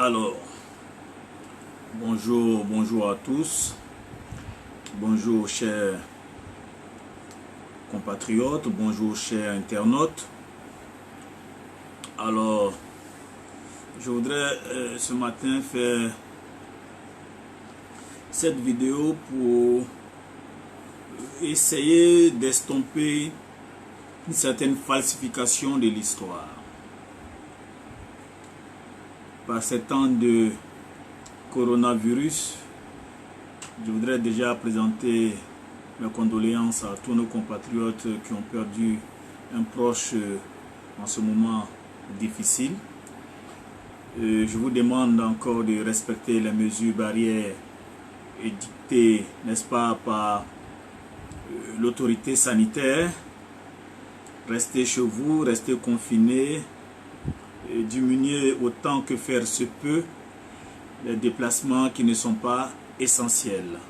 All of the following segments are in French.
Alors, bonjour à tous. Bonjour chers compatriotes, bonjour chers internautes. Alors, je voudrais ce matin faire cette vidéo pour essayer d'estomper une certaine falsification de l'histoire. Par ces temps de coronavirus, je voudrais déjà présenter mes condoléances à tous nos compatriotes qui ont perdu un proche en ce moment difficile. Je vous demande encore de respecter les mesures barrières édictées, n'est-ce pas, par l'autorité sanitaire. Restez chez vous, restez confinés, diminuer autant que faire se peut les déplacements qui ne sont pas essentiels.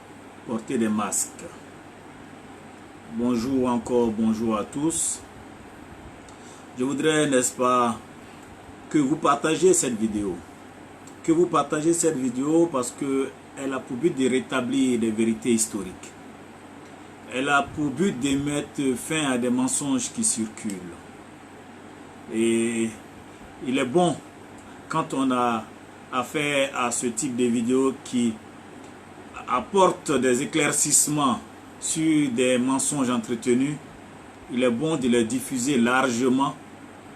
Portez des masques. Bonjour encore, bonjour à tous. Je voudrais, n'est-ce pas, que vous partagiez cette vidéo. Que vous partagez cette vidéo parce qu'elle a pour but de rétablir des vérités historiques. Elle a pour but de mettre fin à des mensonges qui circulent. Et il est bon, quand on a affaire à ce type de vidéo qui apporte des éclaircissements sur des mensonges entretenus, il est bon de les diffuser largement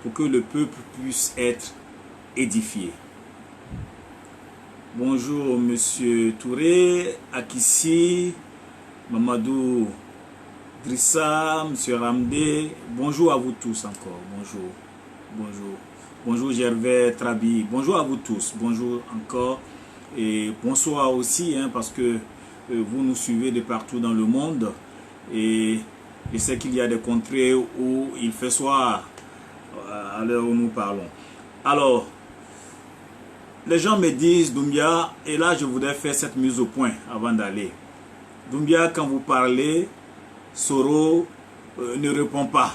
pour que le peuple puisse être édifié. Bonjour Monsieur Touré, Akissi, Mamadou Drissa, Monsieur Ramdé, bonjour à vous tous encore, bonjour, bonjour. Bonjour Gervais Trabi, bonjour à vous tous, bonjour encore et bonsoir aussi parce que vous nous suivez de partout dans le monde et je sais qu'il y a des contrées où il fait soir à l'heure où nous parlons. Alors, les gens me disent Doumbia, et là je voudrais faire cette mise au point avant d'aller. Doumbia, quand vous parlez, Soro ne répond pas.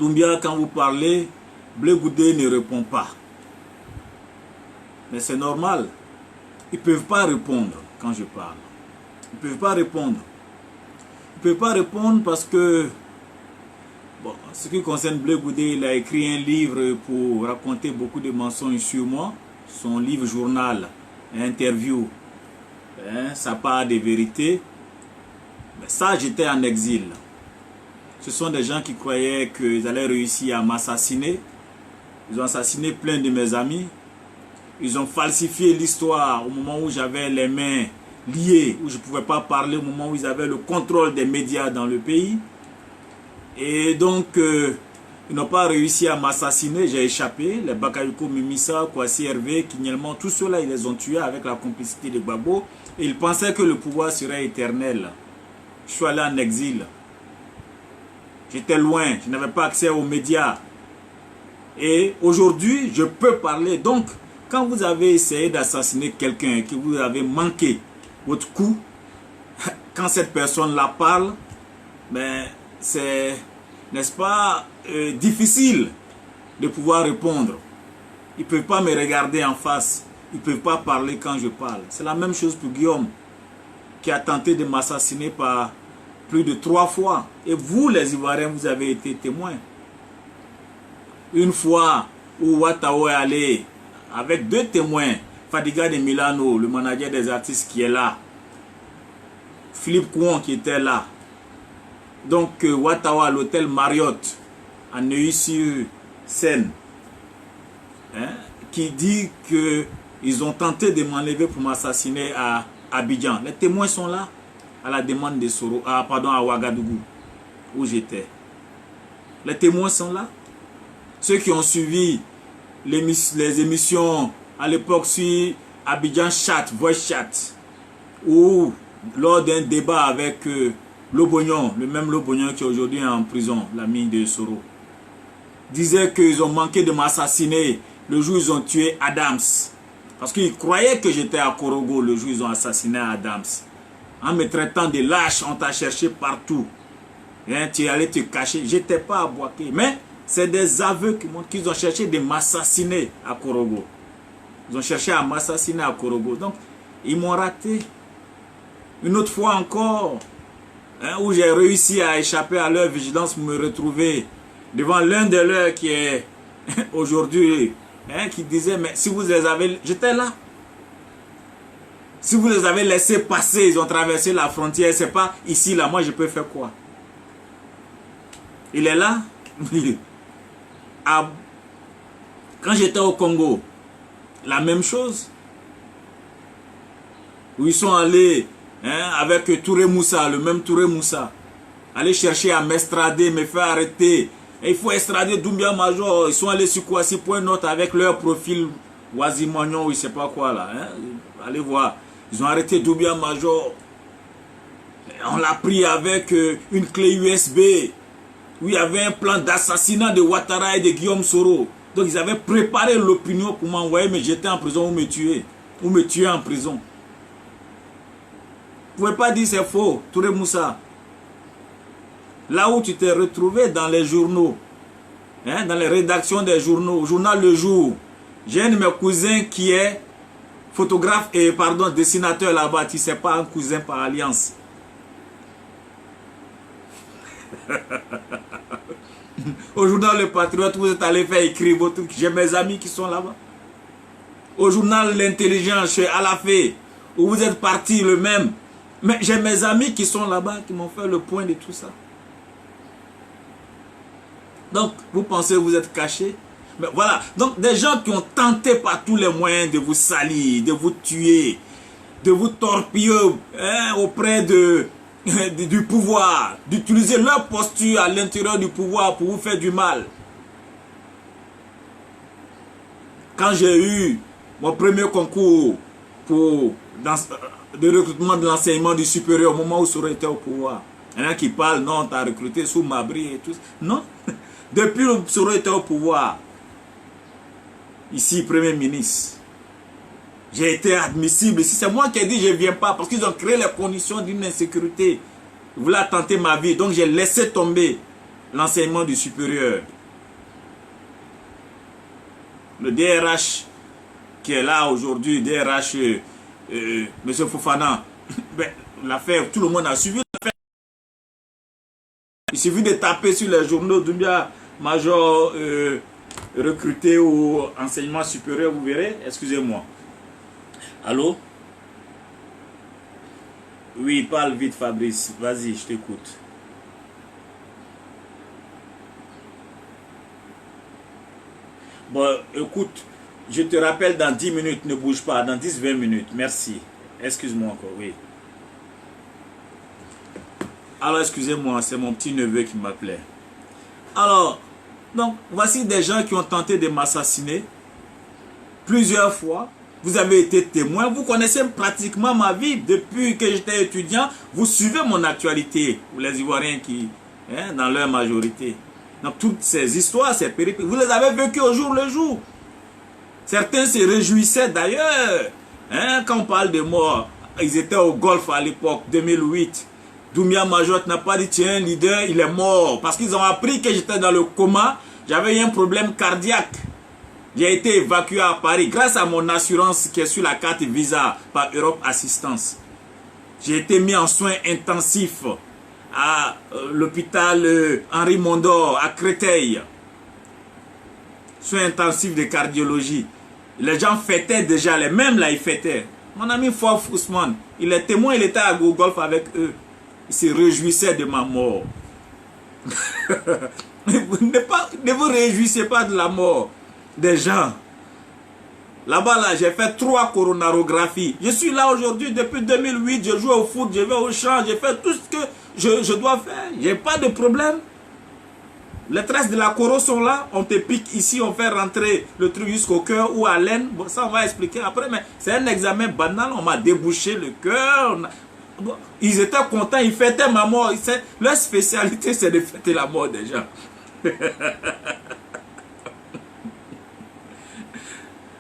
Doumbia, quand vous parlez, Blé Goudé ne répond pas. Mais c'est normal. Ils ne peuvent pas répondre quand je parle. Ils ne peuvent pas répondre. Ils ne peuvent pas répondre parce que, bon, ce qui concerne Blé Goudé, il a écrit un livre pour raconter beaucoup de mensonges sur moi. Son livre journal, interview, ça part des vérités. Mais ça, j'étais en exil. Ce sont des gens qui croyaient qu'ils allaient réussir à m'assassiner. Ils ont assassiné plein de mes amis. Ils ont falsifié l'histoire au moment où j'avais les mains liées, où je ne pouvais pas parler, au moment où ils avaient le contrôle des médias dans le pays. Et donc, ils n'ont pas réussi à m'assassiner. J'ai échappé. Les Bakayoko, Mimisa, Kwasi Hervé, Kinyelman, tous ceux-là, ils les ont tués avec la complicité de Gbagbo. Et ils pensaient que le pouvoir serait éternel. Je suis allé en exil. J'étais loin, je n'avais pas accès aux médias. Et aujourd'hui, je peux parler. Donc, quand vous avez essayé d'assassiner quelqu'un, que vous avez manqué votre coup, quand cette personne-là parle, ben, c'est, n'est-ce pas, difficile de pouvoir répondre. Ils ne peuvent pas me regarder en face. Ils ne peuvent pas parler quand je parle. C'est la même chose pour Guillaume, qui a tenté de m'assassiner par plus de 3 fois. Et vous, les Ivoiriens, vous avez été témoins. Une fois où Ouattao est allé avec 2 témoins, Fadiga de Milano, le manager des artistes qui est là, Philippe Kouon qui était là. Donc Ouattao à l'hôtel Marriott, à Neuilly-sur-Seine, qui dit qu'ils ont tenté de m'enlever pour m'assassiner à Abidjan. Les témoins sont là, à la demande de Soro, à Ouagadougou, où j'étais. Les témoins sont là. Ceux qui ont suivi les émissions à l'époque sur Abidjan Chat, Voice Chat, ou lors d'un débat avec Lobognon, le même Lobognon qui est aujourd'hui en prison, l'ami de Soro, disaient qu'ils ont manqué de m'assassiner le jour où ils ont tué Adams. Parce qu'ils croyaient que j'étais à Korogo le jour où ils ont assassiné Adams. En me traitant de lâche, on t'a cherché partout. Tu es allé te cacher. Je n'étais pas à Boaké. Mais c'est des aveux qui montrent qu'ils ont cherché de m'assassiner à Korogo. Ils ont cherché à m'assassiner à Korogo. Donc, ils m'ont raté. Une autre fois encore, hein, où j'ai réussi à échapper à leur vigilance pour me retrouver devant l'un de leurs qui est aujourd'hui, hein, qui disait, mais si vous les avez... J'étais là. Si vous les avez laissés passer, ils ont traversé la frontière, c'est pas ici, là, moi je peux faire quoi? Il est là. Quand j'étais au Congo, la même chose. Où ils sont allés, hein, avec Touré Moussa, le même Touré Moussa, aller chercher à m'estrader, me faire arrêter. Et il faut extrader Doumbia Major. Ils sont allés sur Kwasi Point Note avec leur profil Oisimagnon ou je sais pas quoi là. Hein. Allez voir. Ils ont arrêté Doumbia Major. On l'a pris avec une clé USB où il y avait un plan d'assassinat de Ouattara et de Guillaume Soro. Donc ils avaient préparé l'opinion pour m'envoyer me jeter en prison ou me tuer. Ou me tuer en prison. Vous ne pouvez pas dire c'est faux, Touré Moussa. Là où tu t'es retrouvé dans les journaux, hein, dans les rédactions des journaux, journal Le Jour, j'ai un de mes cousins qui est photographe et pardon, dessinateur là-bas, tu ne sais pas, un cousin par alliance. Au journal Le Patriote, vous êtes allé faire écrire vos trucs. J'ai mes amis qui sont là-bas. Au journal L'Intelligence, chez Alafé, où vous êtes parti le même. Mais j'ai mes amis qui sont là-bas, qui m'ont fait le point de tout ça. Donc, vous pensez que vous êtes caché? Mais voilà. Donc, des gens qui ont tenté par tous les moyens de vous salir, de vous tuer, de vous torpiller, hein, auprès du pouvoir, d'utiliser leur posture à l'intérieur du pouvoir pour vous faire du mal. Quand j'ai eu mon premier concours de recrutement de l'enseignement du supérieur au moment où Soro était au pouvoir, il y en a qui parlent, non, tu as recruté sous Mabri et tout. Non, depuis que Soro était au pouvoir, ici, Premier ministre, j'ai été admissible. Ici, c'est moi qui ai dit je ne viens pas parce qu'ils ont créé les conditions d'une insécurité. Ils voulaient tenter ma vie. Donc, j'ai laissé tomber l'enseignement du supérieur. Le DRH qui est là aujourd'hui, DRH, M. Fofana, ben, l'affaire, tout le monde a suivi l'affaire. Il suffit de taper sur les journaux Doumbia Major recruté au enseignement supérieur, vous verrez. Excusez-moi. Allô? Oui, parle vite Fabrice. Vas-y, je t'écoute. Bon, écoute, je te rappelle dans 10 minutes, ne bouge pas, dans 10-20 minutes. Merci. Excuse-moi encore, oui. Alors, excusez-moi, c'est mon petit neveu qui m'appelait. Alors, donc, voici des gens qui ont tenté de m'assassiner plusieurs fois. Vous avez été témoin, vous connaissez pratiquement ma vie depuis que j'étais étudiant. Vous suivez mon actualité, vous les Ivoiriens qui, hein, dans leur majorité. Donc toutes ces histoires, ces péripéties, vous les avez vécues au jour le jour. Certains se réjouissaient d'ailleurs, hein, quand on parle de mort. Ils étaient au Golfe à l'époque, 2008. Doumbia Major n'a pas dit tiens, leader, il est mort. Parce qu'ils ont appris que j'étais dans le coma, j'avais eu un problème cardiaque. J'ai été évacué à Paris grâce à mon assurance qui est sur la carte Visa par Europe Assistance. J'ai été mis en soins intensifs à l'hôpital Henri Mondor à Créteil. Soins intensifs de cardiologie. Les gens fêtaient déjà, les mêmes là ils fêtaient. Mon ami Fof Ousmane, il est témoin, il était à Golf avec eux. Il se réjouissait de ma mort. Ne vous réjouissez pas de la mort des gens. Là-bas, là, j'ai fait 3 coronarographies. Je suis là aujourd'hui depuis 2008. Je joue au foot, je vais au champ, je fais tout ce que je dois faire. J'ai pas de problème. Les tresses de la coro sont là. On te pique ici, on fait rentrer le truc jusqu'au cœur ou à l'aine. Bon, ça, on va expliquer après. Mais c'est un examen banal. On m'a débouché le cœur. Bon, ils étaient contents. Ils fêtaient ma mort. Leur spécialité, c'est de fêter la mort des gens.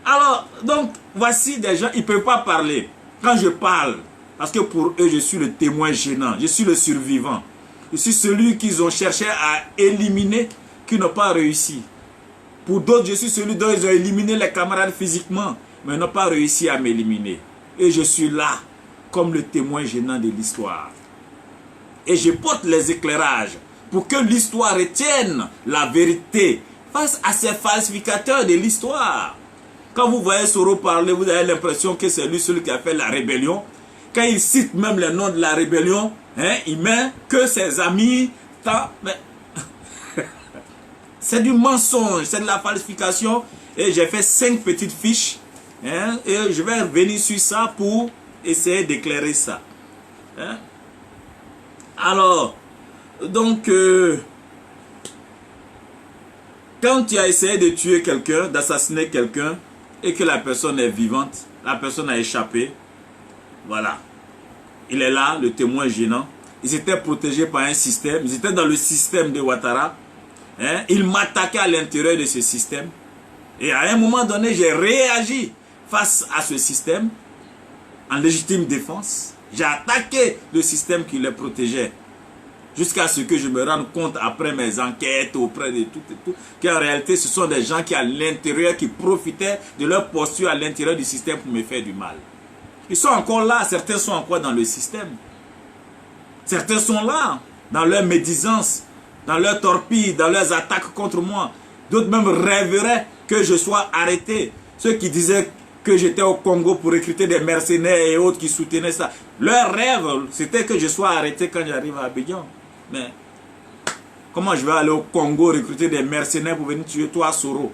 Alors, donc, voici des gens, ils ne peuvent pas parler. Quand je parle, parce que pour eux, je suis le témoin gênant, je suis le survivant. Je suis celui qu'ils ont cherché à éliminer, qui n'ont pas réussi. Pour d'autres, je suis celui dont ils ont éliminé les camarades physiquement. mais n'ont pas réussi à m'éliminer. Et je suis là, comme le témoin gênant de l'histoire. Et je porte les éclairages pour que l'histoire retienne la vérité face à ces falsificateurs de l'histoire. Quand vous voyez Soro parler, vous avez l'impression que c'est lui celui qui a fait la rébellion. Quand il cite même le nom de la rébellion, hein, il met que ses amis. C'est du mensonge, c'est de la falsification. Et j'ai fait 5 petites fiches. Hein, et je vais revenir sur ça pour essayer d'éclairer ça. Hein. Alors, donc, quand tu as essayé de tuer quelqu'un, d'assassiner quelqu'un, et que la personne est vivante, la personne a échappé, voilà. Il est là, le témoin gênant. Ils étaient protégés par un système, ils étaient dans le système de Ouattara. Hein? Ils m'attaquaient à l'intérieur de ce système. Et à un moment donné, j'ai réagi face à ce système, en légitime défense. J'ai attaqué le système qui les protégeait. Jusqu'à ce que je me rende compte après mes enquêtes auprès de tout et tout, qu'en réalité ce sont des gens qui à l'intérieur, qui profitaient de leur posture à l'intérieur du système pour me faire du mal. Ils sont encore là, certains sont encore dans le système. Certains sont là, dans leur médisance, dans leur torpille, dans leurs attaques contre moi. D'autres même rêveraient que je sois arrêté. Ceux qui disaient que j'étais au Congo pour recruter des mercenaires et autres qui soutenaient ça. Leur rêve, c'était que je sois arrêté quand j'arrive à Abidjan. Mais comment je vais aller au Congo recruter des mercenaires pour venir tuer toi, Soro,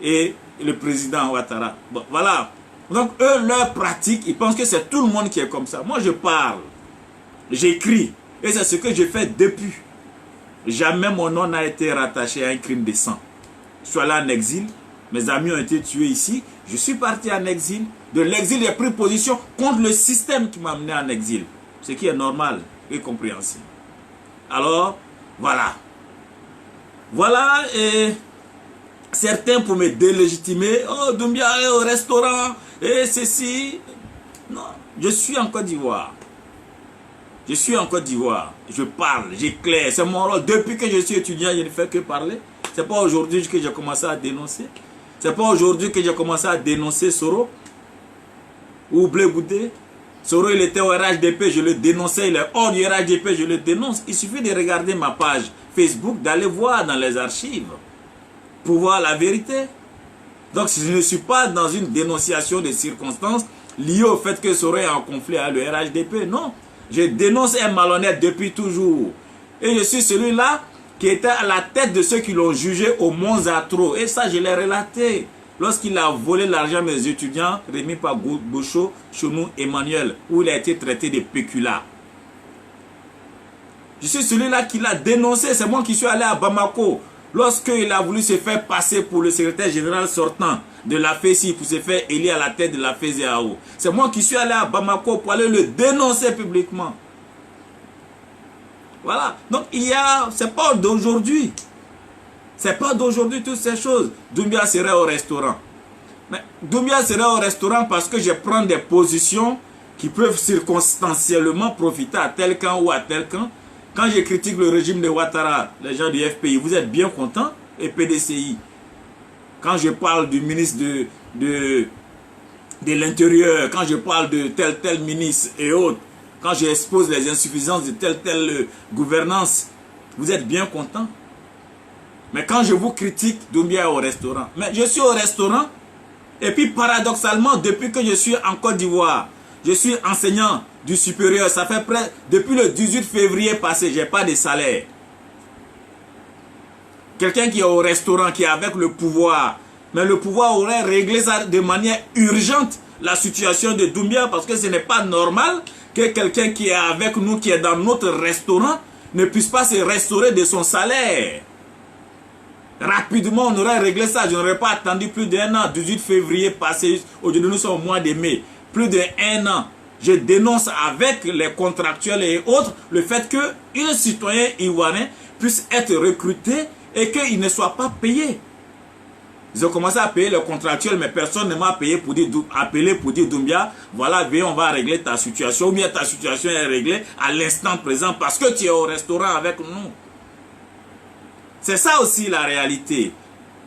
et le président Ouattara? Bon, voilà. Donc eux, leur pratique, ils pensent que c'est tout le monde qui est comme ça. Moi, je parle, j'écris, et c'est ce que je fais depuis. Jamais mon nom n'a été rattaché à un crime de sang. Je suis allé en exil, mes amis ont été tués ici, je suis parti en exil. De l'exil, j'ai pris position contre le système qui m'a amené en exil. Ce qui est normal et compréhensible. Alors, voilà. Voilà, et certains pour me délégitimer. Oh, Doumbia est au restaurant, et ceci. Non, je suis en Côte d'Ivoire. Je suis en Côte d'Ivoire. Je parle, j'éclaire. C'est mon rôle. Depuis que je suis étudiant, je ne fais que parler. Ce n'est pas aujourd'hui que j'ai commencé à dénoncer. Ce n'est pas aujourd'hui que j'ai commencé à dénoncer Soro ou Blé Goudé. Soro, il était au RHDP, je le dénonçais. Il est hors du RHDP, je le dénonce. Il suffit de regarder ma page Facebook, d'aller voir dans les archives pour voir la vérité. Donc, je ne suis pas dans une dénonciation de circonstances liées au fait que Soro est en conflit avec le RHDP. Non, je dénonce un malhonnête depuis toujours. Et je suis celui-là qui était à la tête de ceux qui l'ont jugé au Mont-Zatro. Et ça, je l'ai relaté. Lorsqu'il a volé l'argent de mes étudiants, remis par Boucho, Chonou, Emmanuel, où il a été traité de pécula. Je suis celui-là qui l'a dénoncé. C'est moi qui suis allé à Bamako. Lorsqu'il a voulu se faire passer pour le secrétaire général sortant de la FESI, pour se faire élire à la tête de la FESIAO. C'est moi qui suis allé à Bamako pour aller le dénoncer publiquement. Voilà. Donc, c'est pas d'aujourd'hui. C'est pas d'aujourd'hui toutes ces choses. Doumbia serait au restaurant. Mais Doumbia serait au restaurant parce que je prends des positions qui peuvent circonstanciellement profiter à tel camp ou à tel camp. Quand je critique le régime de Ouattara, les gens du FPI, vous êtes bien contents, et PDCI. Quand je parle du ministre de l'Intérieur, quand je parle de tel ministre et autres, quand j'expose les insuffisances de telle gouvernance, vous êtes bien contents. Mais quand je vous critique, Doumbia est au restaurant. Mais je suis au restaurant, et puis paradoxalement, depuis que je suis en Côte d'Ivoire, je suis enseignant du supérieur, ça fait près, depuis le 18 février passé, je n'ai pas de salaire. Quelqu'un qui est au restaurant, qui est avec le pouvoir, mais le pouvoir aurait réglé ça de manière urgente, la situation de Doumbia, parce que ce n'est pas normal que quelqu'un qui est avec nous, qui est dans notre restaurant, ne puisse pas se restaurer de son salaire. Rapidement, on aurait réglé ça. Je n'aurais pas attendu plus d'1 an, 18 février passé. Aujourd'hui, nous sommes au mois de mai. Plus d'1 an. Je dénonce avec les contractuels et autres le fait qu'un citoyen ivoirien puisse être recruté et qu'il ne soit pas payé. Ils ont commencé à payer les contractuels, mais personne ne m'a payé pour dire, appelé pour dire Doumbia, voilà, viens, on va régler ta situation. Ou bien ta situation est réglée à l'instant présent parce que tu es au restaurant avec nous. C'est ça aussi la réalité.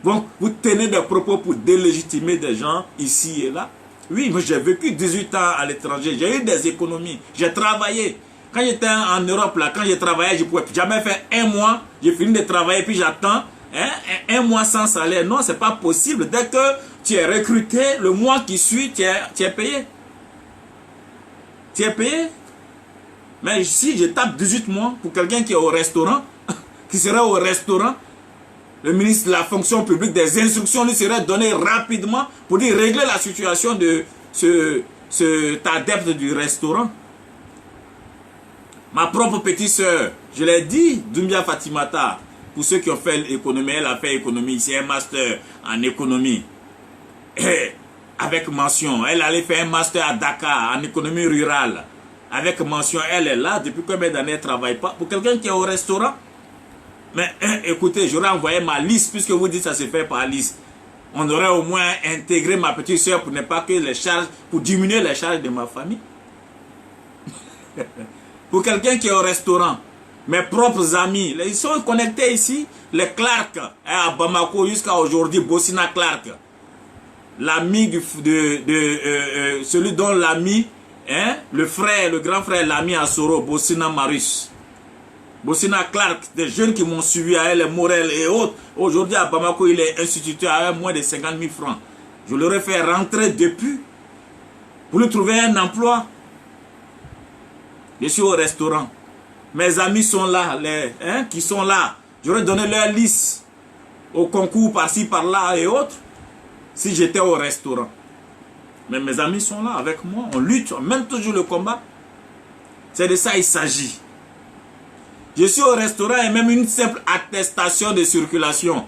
vous tenez des propos pour délégitimer des gens ici et là. Oui, mais j'ai vécu 18 ans à l'étranger, j'ai eu des économies, j'ai travaillé. Quand j'étais en Europe, là, quand j'ai travaillé, je ne pouvais jamais faire un mois, j'ai fini de travailler, puis j'attends un mois sans salaire. Non, c'est pas possible. Dès que tu es recruté, le mois qui suit, tu es payé. Tu es payé. Mais si je tape 18 mois pour quelqu'un qui est au restaurant, qui serait au restaurant, le ministre de la fonction publique, des instructions lui seraient données rapidement pour dire régler la situation de cet adepte du restaurant. Ma propre petite soeur, je l'ai dit, Doumbia Fatimata, pour ceux qui ont fait l'économie, elle a fait économie, c'est un master en économie. Et avec mention, elle allait faire un master à Dakar en économie rurale. Avec mention, elle est là, depuis combien d'années elle ne travaille pas. Pour quelqu'un qui est au restaurant, mais écoutez, j'aurais envoyé ma liste, puisque vous dites que ça se fait par liste. On aurait au moins intégré ma petite soeur pour ne pas que les charges, pour diminuer les charges de ma famille. Pour quelqu'un qui est au restaurant, mes propres amis, ils sont connectés ici, les Clark, à Bamako jusqu'à aujourd'hui, Bossina Clark, l'ami celui dont l'ami, le frère, le grand frère, l'ami à Soro, Bossina Marius. Bossina Clark, des jeunes qui m'ont suivi à elle, Morel et autres. Aujourd'hui à Bamako, il est instituteur à moins de 50 000 francs. Je l'aurais fait rentrer depuis pour lui trouver un emploi. Je suis au restaurant. Mes amis sont là, qui sont là. J'aurais donné leur liste au concours par-ci, par-là et autres si j'étais au restaurant. Mais mes amis sont là avec moi. On lutte, on mène toujours le combat. C'est de ça il s'agit. Je suis au restaurant et même une simple attestation de circulation.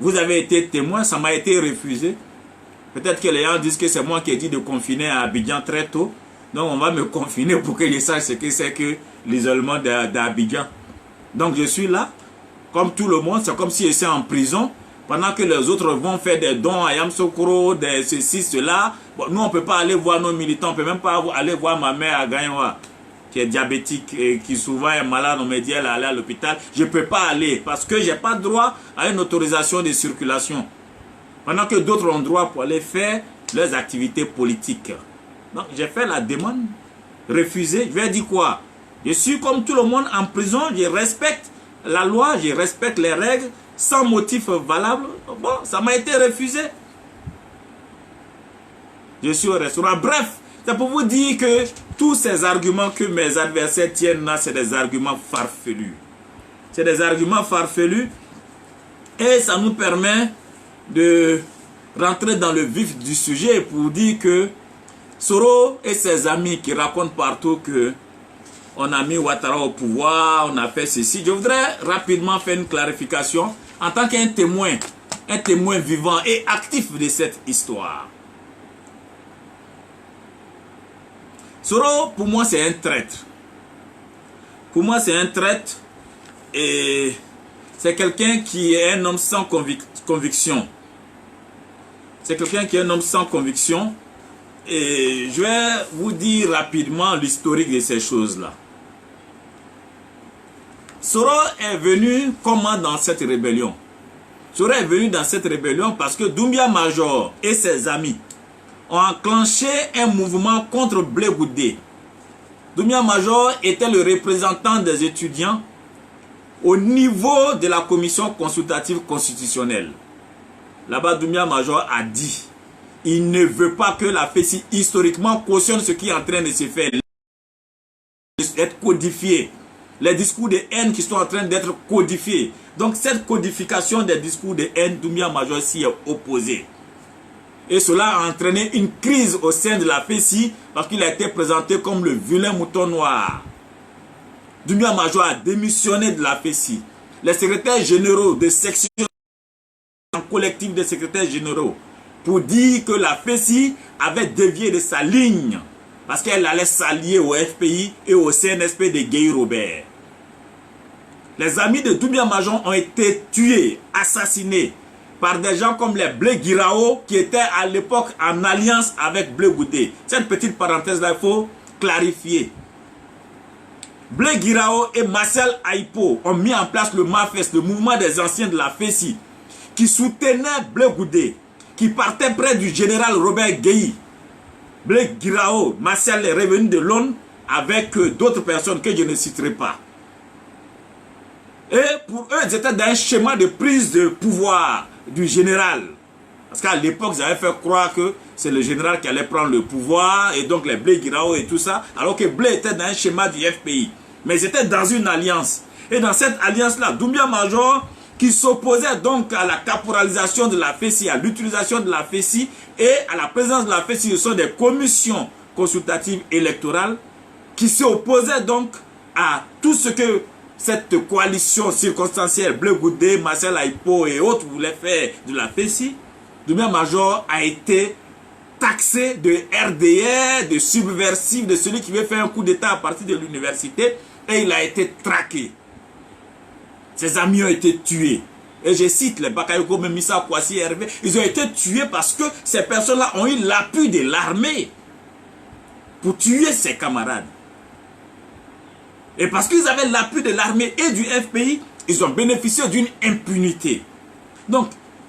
Vous avez été témoin, ça m'a été refusé. Peut-être que les gens disent que c'est moi qui ai dit de confiner à Abidjan très tôt. Donc on va me confiner pour que je sache ce que c'est que l'isolement d'Abidjan. Donc je suis là, comme tout le monde, c'est comme si j'étais en prison. Pendant que les autres vont faire des dons à Yamsoukro, des ceci, cela. Bon, nous on ne peut pas aller voir nos militants, on ne peut même pas aller voir ma mère à Gagnoa, qui est diabétique et qui souvent est malade, on me dit elle est allée à l'hôpital. Je ne peux pas aller parce que je n'ai pas droit à une autorisation de circulation. Pendant que d'autres ont droit pour aller faire leurs activités politiques. Donc j'ai fait la demande, refusée. Je vais dire quoi? Je suis comme tout le monde en prison, je respecte la loi, je respecte les règles, sans motif valable. Bon, ça m'a été refusé. Je suis au restaurant. Bref, c'est pour vous dire que tous ces arguments que mes adversaires tiennent là, c'est des arguments farfelus. C'est des arguments farfelus et ça nous permet de rentrer dans le vif du sujet pour dire que Soro et ses amis qui racontent partout que on a mis Ouattara au pouvoir, on a fait ceci. Je voudrais rapidement faire une clarification en tant qu'un témoin vivant et actif de cette histoire. Soro, pour moi, c'est un traître. Pour moi, c'est un traître et c'est quelqu'un qui est un homme sans conviction. C'est quelqu'un qui est un homme sans conviction. Et je vais vous dire rapidement l'historique de ces choses-là. Soro est venu comment dans cette rébellion? Soro est venu dans cette rébellion parce que Doumbia Major et ses amis ont enclenché un mouvement contre Blé Goudé. Doumbia Major était le représentant des étudiants au niveau de la commission consultative constitutionnelle. Là-bas, Doumbia Major a dit il ne veut pas que la FECI historiquement cautionne ce qui est en train de se faire, d'être codifié. Les discours de haine qui sont en train d'être codifiés. Donc cette codification des discours de haine, Doumbia Major s'y est opposé. Et cela a entraîné une crise au sein de la FECI parce qu'il a été présenté comme le vilain mouton noir. Doumbia Major a démissionné de la FECI. Les secrétaires généraux de section, un collectif de secrétaires généraux, pour dire que la FECI avait dévié de sa ligne parce qu'elle allait s'allier au FPI et au CNSP de Guy Robert. Les amis de Doumbia Major ont été tués, assassinés par des gens comme les Blé Guirao qui étaient à l'époque en alliance avec Blé Goudé. Cette petite parenthèse-là, il faut clarifier. Blé Guirao et Marcel Aipo ont mis en place le MAFES, le mouvement des anciens de la FECI, qui soutenait Blé Goudé, qui partait près du général Robert Guéhi. Blé Guirao, Martial est revenu de Londres avec d'autres personnes que je ne citerai pas. Et pour eux, ils étaient dans un schéma de prise de pouvoir du général. Parce qu'à l'époque, ils avaient fait croire que c'est le général qui allait prendre le pouvoir, et donc les Blé Guirao et tout ça, alors que Blé était dans un schéma du FPI. Mais ils étaient dans une alliance. Et dans cette alliance-là, Doumbia Major, qui s'opposait donc à la caporalisation de la FECI, à l'utilisation de la FECI et à la présence de la FECI, ce sont des commissions consultatives électorales qui s'opposaient donc à tout ce que cette coalition circonstancielle, Blé Goudé, Marcel Aipo et autres voulaient faire de la FECI. Doumbia Major a été taxé de RDR, de subversif, de celui qui veut faire un coup d'État à partir de l'université, et il a été traqué. Ses amis ont été tués. Et je cite les Bakayoko, Memissa, Kwasi, Hervé. Ils ont été tués parce que ces personnes-là ont eu l'appui de l'armée pour tuer ses camarades. Et parce qu'ils avaient l'appui de l'armée et du FPI, ils ont bénéficié d'une impunité. Donc,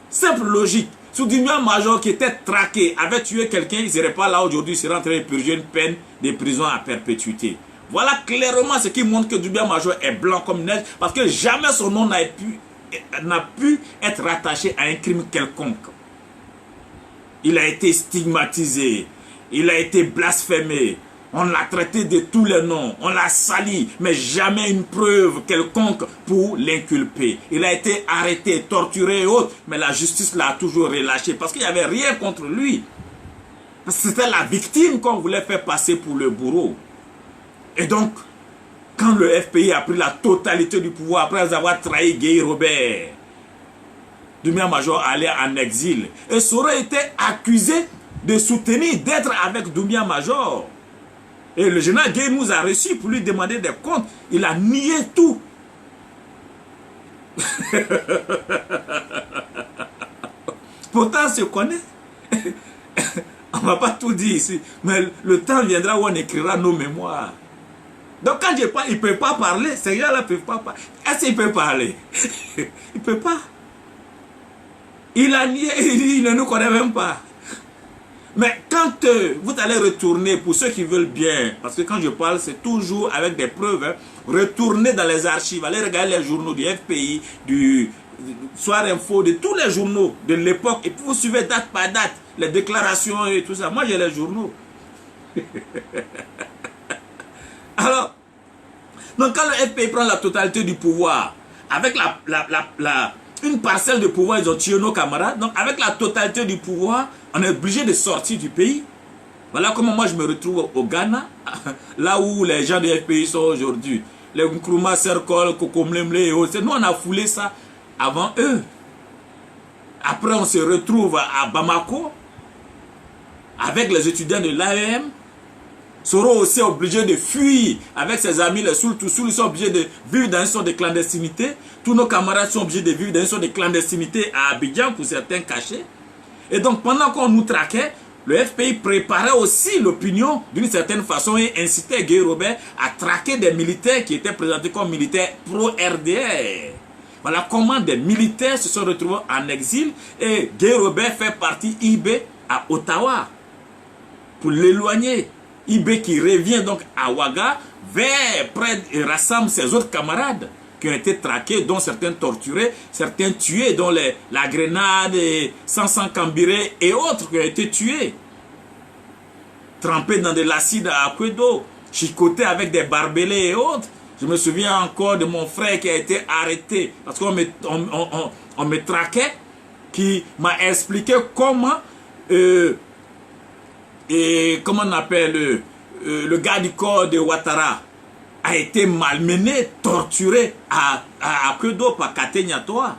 simple logique. Si Doumbia Major qui était traqué avait tué quelqu'un, il ne serait pas là aujourd'hui, il serait en train de purger une peine de prison à perpétuité. Voilà clairement ce qui montre que Doumbia Major est blanc comme neige, parce que jamais son nom n'a pu être rattaché à un crime quelconque. Il a été stigmatisé, il a été blasphémé, on l'a traité de tous les noms, on l'a sali, mais jamais une preuve quelconque pour l'inculper. Il a été arrêté, torturé et autres, mais la justice l'a toujours relâché, parce qu'il n'y avait rien contre lui. C'était la victime qu'on voulait faire passer pour le bourreau. Et donc, quand le FPI a pris la totalité du pouvoir, après avoir trahi Guéhi Robert, Doumbia Major allait en exil. Et Soro était accusé de soutenir, d'être avec Doumbia Major. Et le général Guéhi nous a reçus pour lui demander des comptes. Il a nié tout. Pourtant, on se connaît. On ne va pas tout dire ici. Mais le temps viendra où on écrira nos mémoires. Donc quand je parle, il ne peut pas parler. Ces gens-là ne peuvent pas parler. Est-ce qu'il peut parler? Il ne peut pas. Il a nié, il ne nous connaît même pas. Mais quand vous allez retourner, pour ceux qui veulent bien, parce que quand je parle, c'est toujours avec des preuves, hein, retournez dans les archives, allez regarder les journaux du FPI, du Soir Info, de tous les journaux de l'époque, et puis vous suivez date par date, les déclarations et tout ça. Moi, j'ai les journaux. Alors, donc quand le FPI prend la totalité du pouvoir, avec une parcelle de pouvoir, ils ont tué nos camarades. Donc avec la totalité du pouvoir, on est obligé de sortir du pays. Voilà comment moi je me retrouve au Ghana, là où les gens du FPI sont aujourd'hui. Les Nkrumah, Serkol, Kokomlemle et autres. Nous on a foulé ça avant eux. Après on se retrouve à Bamako, avec les étudiants de l'AEM. Soro aussi obligé de fuir avec ses amis, les Soul-Toussoul, ils sont obligés de vivre dans une sorte de clandestinité. Tous nos camarades sont obligés de vivre dans une sorte de clandestinité à Abidjan, pour certains cachés. Et donc pendant qu'on nous traquait, le FPI préparait aussi l'opinion d'une certaine façon et incitait Guéhi Robert à traquer des militaires qui étaient présentés comme militaires pro-RDR. Voilà comment des militaires se sont retrouvés en exil et Guéhi Robert fait partie IB à Ottawa pour l'éloigner. IB qui revient donc à Ouaga vers près et rassemble ses autres camarades qui ont été traqués, dont certains torturés, certains tués, dont la grenade, Sansan Kambiré et autres qui ont été tués. Trempés dans de l'acide à Akwedo, chicotés avec des barbelés et autres. Je me souviens encore de mon frère qui a été arrêté parce qu'on me traquait, qui m'a expliqué comment... et comment on appelle le gars du corps de Ouattara a été malmené, torturé à Akwedo par Katenyatoa.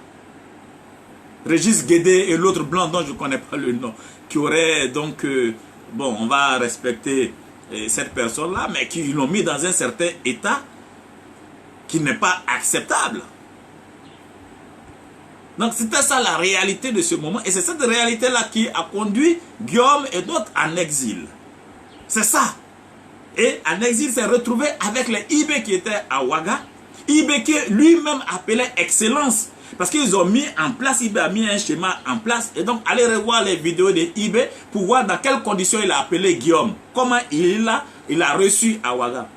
Régis Guédé et l'autre blanc dont je ne connais pas le nom, qui aurait donc, bon, on va respecter cette personne-là, mais qui l'ont mis dans un certain état qui n'est pas acceptable. Donc c'était ça la réalité de ce moment. Et c'est cette réalité-là qui a conduit Guillaume et d'autres en exil. C'est ça. Et en exil, s'est retrouvé avec les IB qui étaient à Ouaga. IB qui lui-même appelait excellence. Parce qu'ils ont mis en place, IB a mis un schéma en place. Et donc, allez revoir les vidéos de IB pour voir dans quelles conditions il a appelé Guillaume. Comment il a reçu à Ouaga.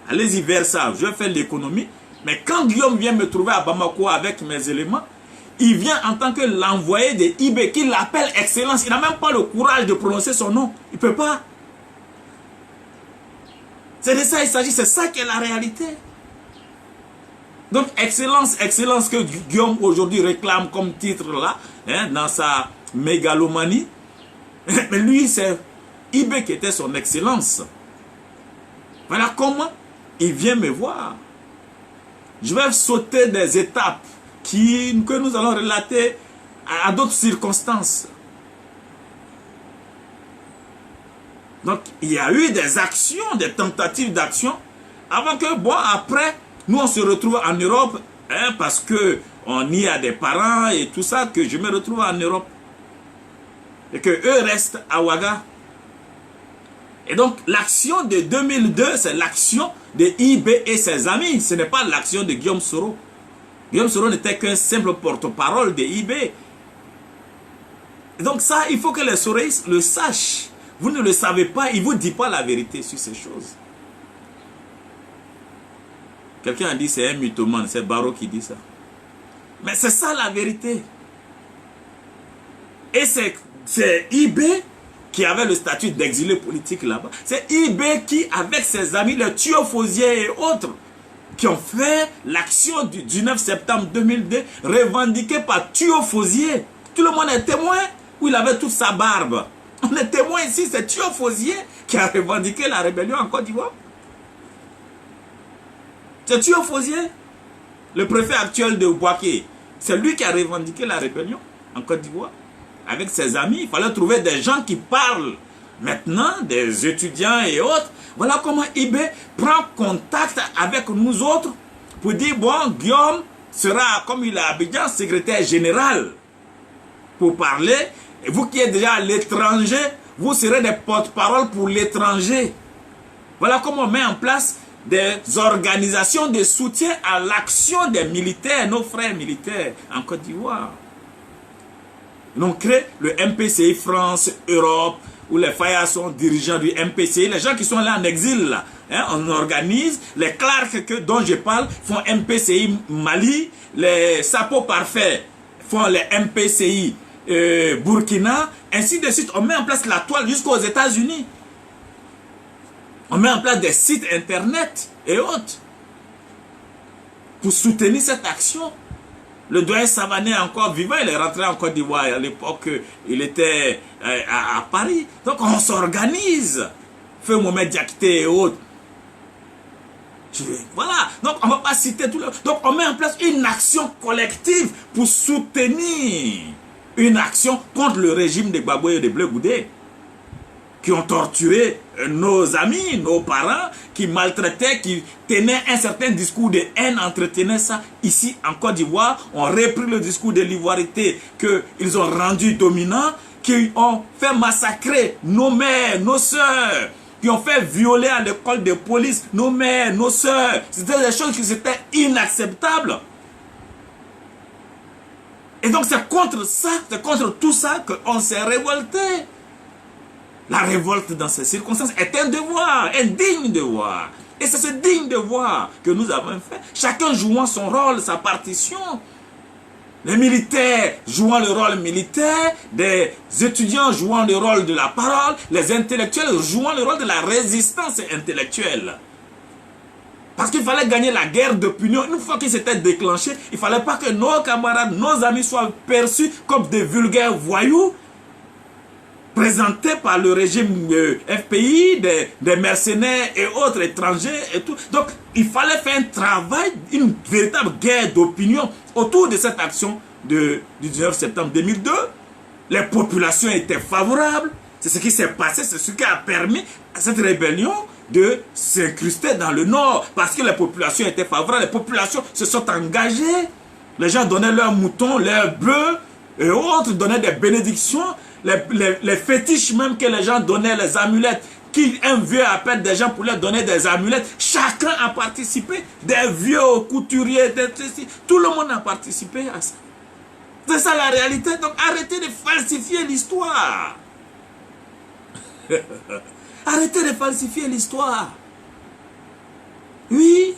Allez-y vers ça. Je vais faire l'économie. Mais quand Guillaume vient me trouver à Bamako avec mes éléments, il vient en tant que l'envoyé de IB qui l'appelle excellence. Il n'a même pas le courage de prononcer son nom. Il ne peut pas. C'est de ça il s'agit. C'est ça qui est la réalité. Donc, excellence, excellence que Guillaume aujourd'hui réclame comme titre là, hein, dans sa mégalomanie. Mais lui, c'est IB qui était son excellence. Voilà comment il vient me voir. Je vais sauter des étapes que nous allons relater à d'autres circonstances. Donc, il y a eu des actions, des tentatives d'action, avant que, bon, après, nous, on se retrouve en Europe, hein, parce qu'on y a des parents et tout ça, que je me retrouve en Europe. Et que eux restent à Ouaga. Et donc, l'action de 2002, c'est l'action de IB et ses amis. Ce n'est pas l'action de Guillaume Soro. Guillaume Soro n'était qu'un simple porte-parole de IB. Et donc ça, il faut que les Soroistes le sachent. Vous ne le savez pas, il ne vous dit pas la vérité sur ces choses. Quelqu'un a dit c'est un mythomane, c'est Barreau qui dit ça. Mais c'est ça la vérité. Et c'est IB qui avait le statut d'exilé politique là-bas. C'est IB qui, avec ses amis, les Thiophoziers et autres, qui ont fait l'action du 19 septembre 2002, revendiquée par Thiophozier. Tout le monde est témoin, où il avait toute sa barbe. On est témoin ici, c'est Thiophozier qui a revendiqué la rébellion en Côte d'Ivoire. C'est Thiophozier, le préfet actuel de Bouaké. C'est lui qui a revendiqué la rébellion en Côte d'Ivoire. Avec ses amis, il fallait trouver des gens qui parlent maintenant, des étudiants et autres. Voilà comment IB prend contact avec nous autres pour dire, bon, Guillaume sera, comme il est à Abidjan, secrétaire général pour parler. Et vous qui êtes déjà à l'étranger, vous serez des porte-parole pour l'étranger. Voilà comment on met en place des organisations de soutien à l'action des militaires, nos frères militaires en Côte d'Ivoire. On crée le MPCI France, Europe, où les Fayas sont dirigeants du MPCI, les gens qui sont là en exil, là, hein, on organise, les Clark dont je parle font MPCI Mali, les Sapo Parfait font les MPCI Burkina, ainsi de suite. On met en place la toile jusqu'aux États-Unis. On met en place des sites internet et autres pour soutenir cette action. Le doyen Savané est encore vivant, il est rentré en Côte d'Ivoire à l'époque, il était à Paris. Donc on s'organise. Feu Mohamed Diakité et autres. Voilà, donc on ne va pas citer tout le... Donc on met en place une action collective pour soutenir une action contre le régime de Gbagbo et de Blé Goudé, qui ont torturé nos amis, nos parents, qui maltraitaient, qui tenaient un certain discours de haine, entretenaient ça ici en Côte d'Ivoire, ont repris le discours de l'ivoirité qu'ils ont rendu dominant, qui ont fait massacrer nos mères, nos sœurs, qui ont fait violer à l'école de police nos mères, nos sœurs. C'était des choses qui étaient inacceptables. Et donc c'est contre ça, c'est contre tout ça qu'on s'est révolté. La révolte dans ces circonstances est un devoir, un digne devoir. Et c'est ce digne devoir que nous avons fait. Chacun jouant son rôle, sa partition. Les militaires jouant le rôle militaire, des étudiants jouant le rôle de la parole, les intellectuels jouant le rôle de la résistance intellectuelle. Parce qu'il fallait gagner la guerre d'opinion. Une fois qu'il s'était déclenché, il ne fallait pas que nos camarades, nos amis soient perçus comme des vulgaires voyous, présentés par le régime FPI, des mercenaires et autres étrangers et tout. Donc, il fallait faire un travail, une véritable guerre d'opinion autour de cette action du 19 septembre 2002. Les populations étaient favorables. C'est ce qui s'est passé, c'est ce qui a permis à cette rébellion de s'incruster dans le nord. Parce que les populations étaient favorables, les populations se sont engagées. Les gens donnaient leurs moutons, leurs bœufs et autres, donnaient des bénédictions. Les fétiches même que les gens donnaient, les amulettes, un vieux appelle des gens pour leur donner des amulettes. Chaque chacun a participé, des vieux couturiers, tout le monde a participé à ça. C'est ça la réalité. Donc arrêtez de falsifier l'histoire. Arrêtez de falsifier l'histoire. Oui,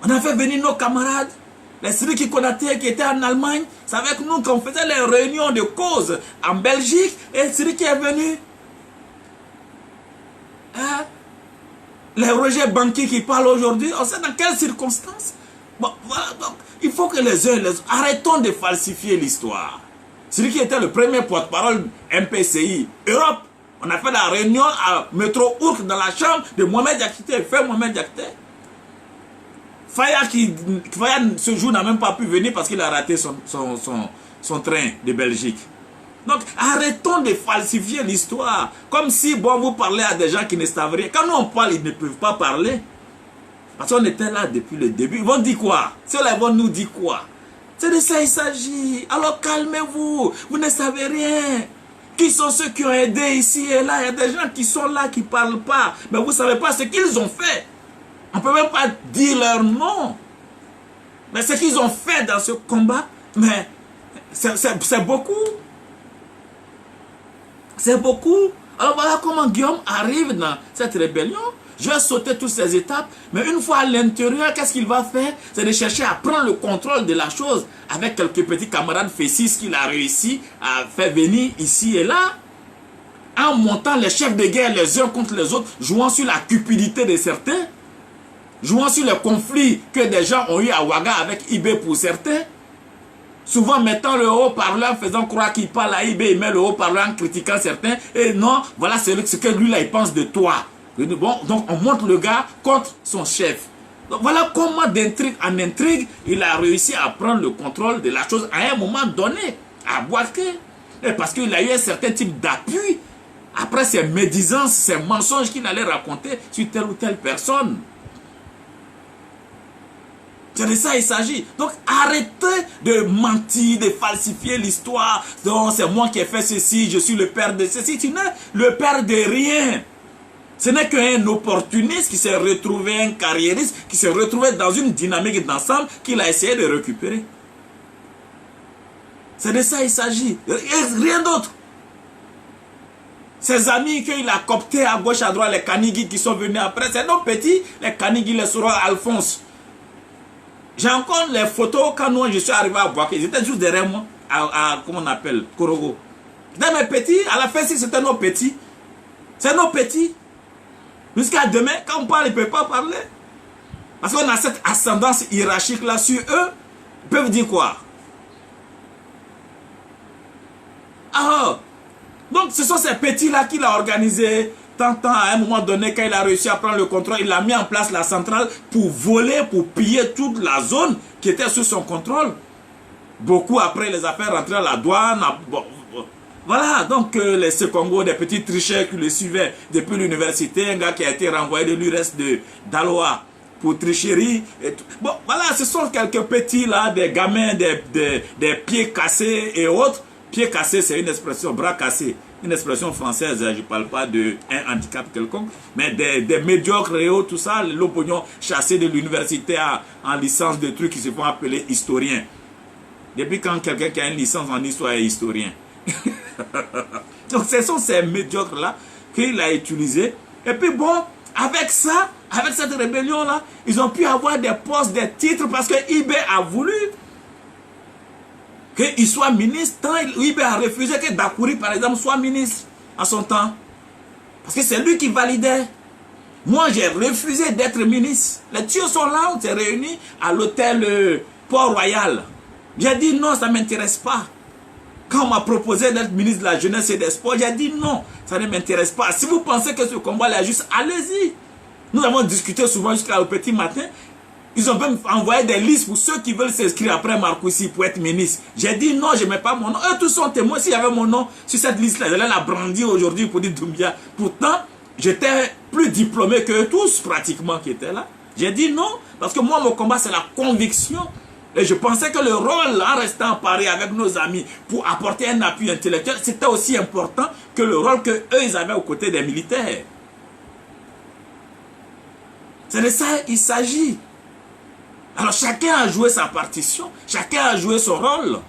on a fait venir nos camarades, les Sidiki Konaté qui étaient en Allemagne. C'est avec nous qu'on faisait les réunions de cause en Belgique. Et Sidiki est venu. Hein? Les Roger Banqui qui parlent aujourd'hui, on sait dans quelles circonstances. Bon, voilà, donc, il faut que les uns et les autres, arrêtons de falsifier l'histoire. Celui qui était le premier porte-parole MPCI Europe, on a fait la réunion à Métro Ourk dans la chambre de Mohamed Diakité, fait Mohamed Diakité. Faya ce jour n'a même pas pu venir parce qu'il a raté son train de Belgique. Donc arrêtons de falsifier l'histoire. Comme si, bon, vous parlez à des gens qui ne savent rien. Quand nous on parle, ils ne peuvent pas parler. Parce qu'on était là depuis le début. Ils vont dire quoi? Ceux-là vont nous dire quoi? C'est de ça il s'agit. Alors calmez-vous. Vous ne savez rien. Qui sont ceux qui ont aidé ici et là? Il y a des gens qui sont là, qui ne parlent pas. Mais vous ne savez pas ce qu'ils ont fait. On ne peut même pas dire leur nom. Mais ce qu'ils ont fait dans ce combat, mais c'est beaucoup. C'est beaucoup. Alors voilà comment Guillaume arrive dans cette rébellion. Je vais sauter toutes ces étapes. Mais une fois à l'intérieur, qu'est-ce qu'il va faire? C'est de chercher à prendre le contrôle de la chose. Avec quelques petits camarades fécis qu'il a réussi à faire venir ici et là. En montant les chefs de guerre les uns contre les autres. Jouant sur la cupidité de certains. Jouant sur les conflits que des gens ont eu à Ouaga avec IB pour certains. Souvent mettant le haut-parleur, faisant croire qu'il parle à IB, il met le haut-parleur en critiquant certains. Et non, voilà ce que lui là il pense de toi. Bon, donc on monte le gars contre son chef. Donc voilà comment d'intrigue en intrigue, il a réussi à prendre le contrôle de la chose à un moment donné, à Boaké. Parce qu'il a eu un certain type d'appui. Après ces médisances, ces mensonges qu'il allait raconter sur telle ou telle personne. C'est de ça il s'agit. Donc arrêtez de mentir, de falsifier l'histoire. Donc c'est moi qui ai fait ceci, je suis le père de ceci. Tu n'es le père de rien. Ce n'est qu'un opportuniste qui s'est retrouvé, un carriériste, qui s'est retrouvé dans une dynamique d'ensemble qu'il a essayé de récupérer. C'est de ça il s'agit. Rien d'autre. Ses amis qu'il a cooptés à gauche, à droite, les Kanigui qui sont venus après, c'est nos petits, les Kanigui, les Soro, Alphonse. J'ai encore les photos quand moi je suis arrivé à Boaké. Ils étaient juste derrière moi, comment on appelle, Korogo. C'était mes petits, à la fin si c'était nos petits. C'est nos petits. Jusqu'à demain, quand on parle, ils ne peuvent pas parler. Parce qu'on a cette ascendance hiérarchique là sur eux. Ils peuvent dire quoi? Ah, donc ce sont ces petits là qu'il a organisé. Tant à un moment donné, quand il a réussi à prendre le contrôle, il a mis en place la centrale pour voler, pour piller toute la zone qui était sous son contrôle. Beaucoup après les affaires rentrées à la douane. Voilà, donc les Sekongo, des petits tricheurs qui le suivaient depuis l'université, un gars qui a été renvoyé de l'URES d'Aloa pour tricherie. Et tout. Bon, voilà, ce sont quelques petits là, des gamins, des pieds cassés et autres. Pieds cassés, c'est une expression, bras cassés. Une expression française, je ne parle pas d'un handicap quelconque, mais des médiocres et autres, tout ça, l'opinion chassé de l'université en licence de trucs qui se font appeler historiens. Depuis quand quelqu'un qui a une licence en histoire est historien? Donc ce sont ces médiocres-là qu'il a utilisés. Et puis bon, avec ça, avec cette rébellion-là, ils ont pu avoir des postes, des titres, parce que IB a voulu qu'il soit ministre, tant IB a refusé que Dakouri, par exemple, soit ministre en son temps. Parce que c'est lui qui validait. Moi, j'ai refusé d'être ministre. Les tuyaux sont là, on s'est réunis à l'hôtel Port-Royal. J'ai dit non, ça ne m'intéresse pas. Quand on m'a proposé d'être ministre de la Jeunesse et des Sports, j'ai dit non, ça ne m'intéresse pas. Si vous pensez que ce combat est juste, allez-y. Nous avons discuté souvent jusqu'au petit matin. Ils ont même envoyé des listes pour ceux qui veulent s'inscrire après Marcoussi pour être ministre. J'ai dit non, je ne mets pas mon nom. Eux tous sont témoins. S'il y avait mon nom sur cette liste-là, j'allais la brandir aujourd'hui pour dire Doumbia. Pourtant, j'étais plus diplômé que tous pratiquement qui étaient là. J'ai dit non, parce que moi, mon combat, c'est la conviction. Et je pensais que le rôle, en restant à Paris avec nos amis, pour apporter un appui intellectuel, c'était aussi important que le rôle qu'eux, ils avaient aux côtés des militaires. C'est de ça il s'agit. Alors chacun a joué sa partition, chacun a joué son rôle.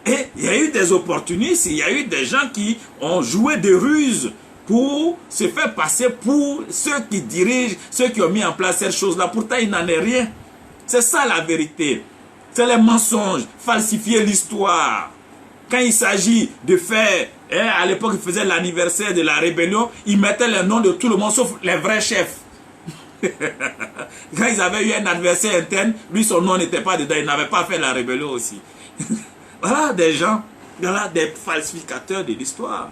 Et il y a eu des opportunistes, il y a eu des gens qui ont joué des ruses pour se faire passer pour ceux qui dirigent, ceux qui ont mis en place cette chose-là. Pourtant, il n'en est rien. C'est ça la vérité. C'est les mensonges, falsifier l'histoire. Quand il s'agit de faire, à l'époque, ils faisaient l'anniversaire de la rébellion, ils mettaient les noms de tout le monde, sauf les vrais chefs. Quand ils avaient eu un adversaire interne, lui, son nom n'était pas dedans, il n'avait pas fait la rébellion aussi. Voilà des gens, voilà des falsificateurs de l'histoire.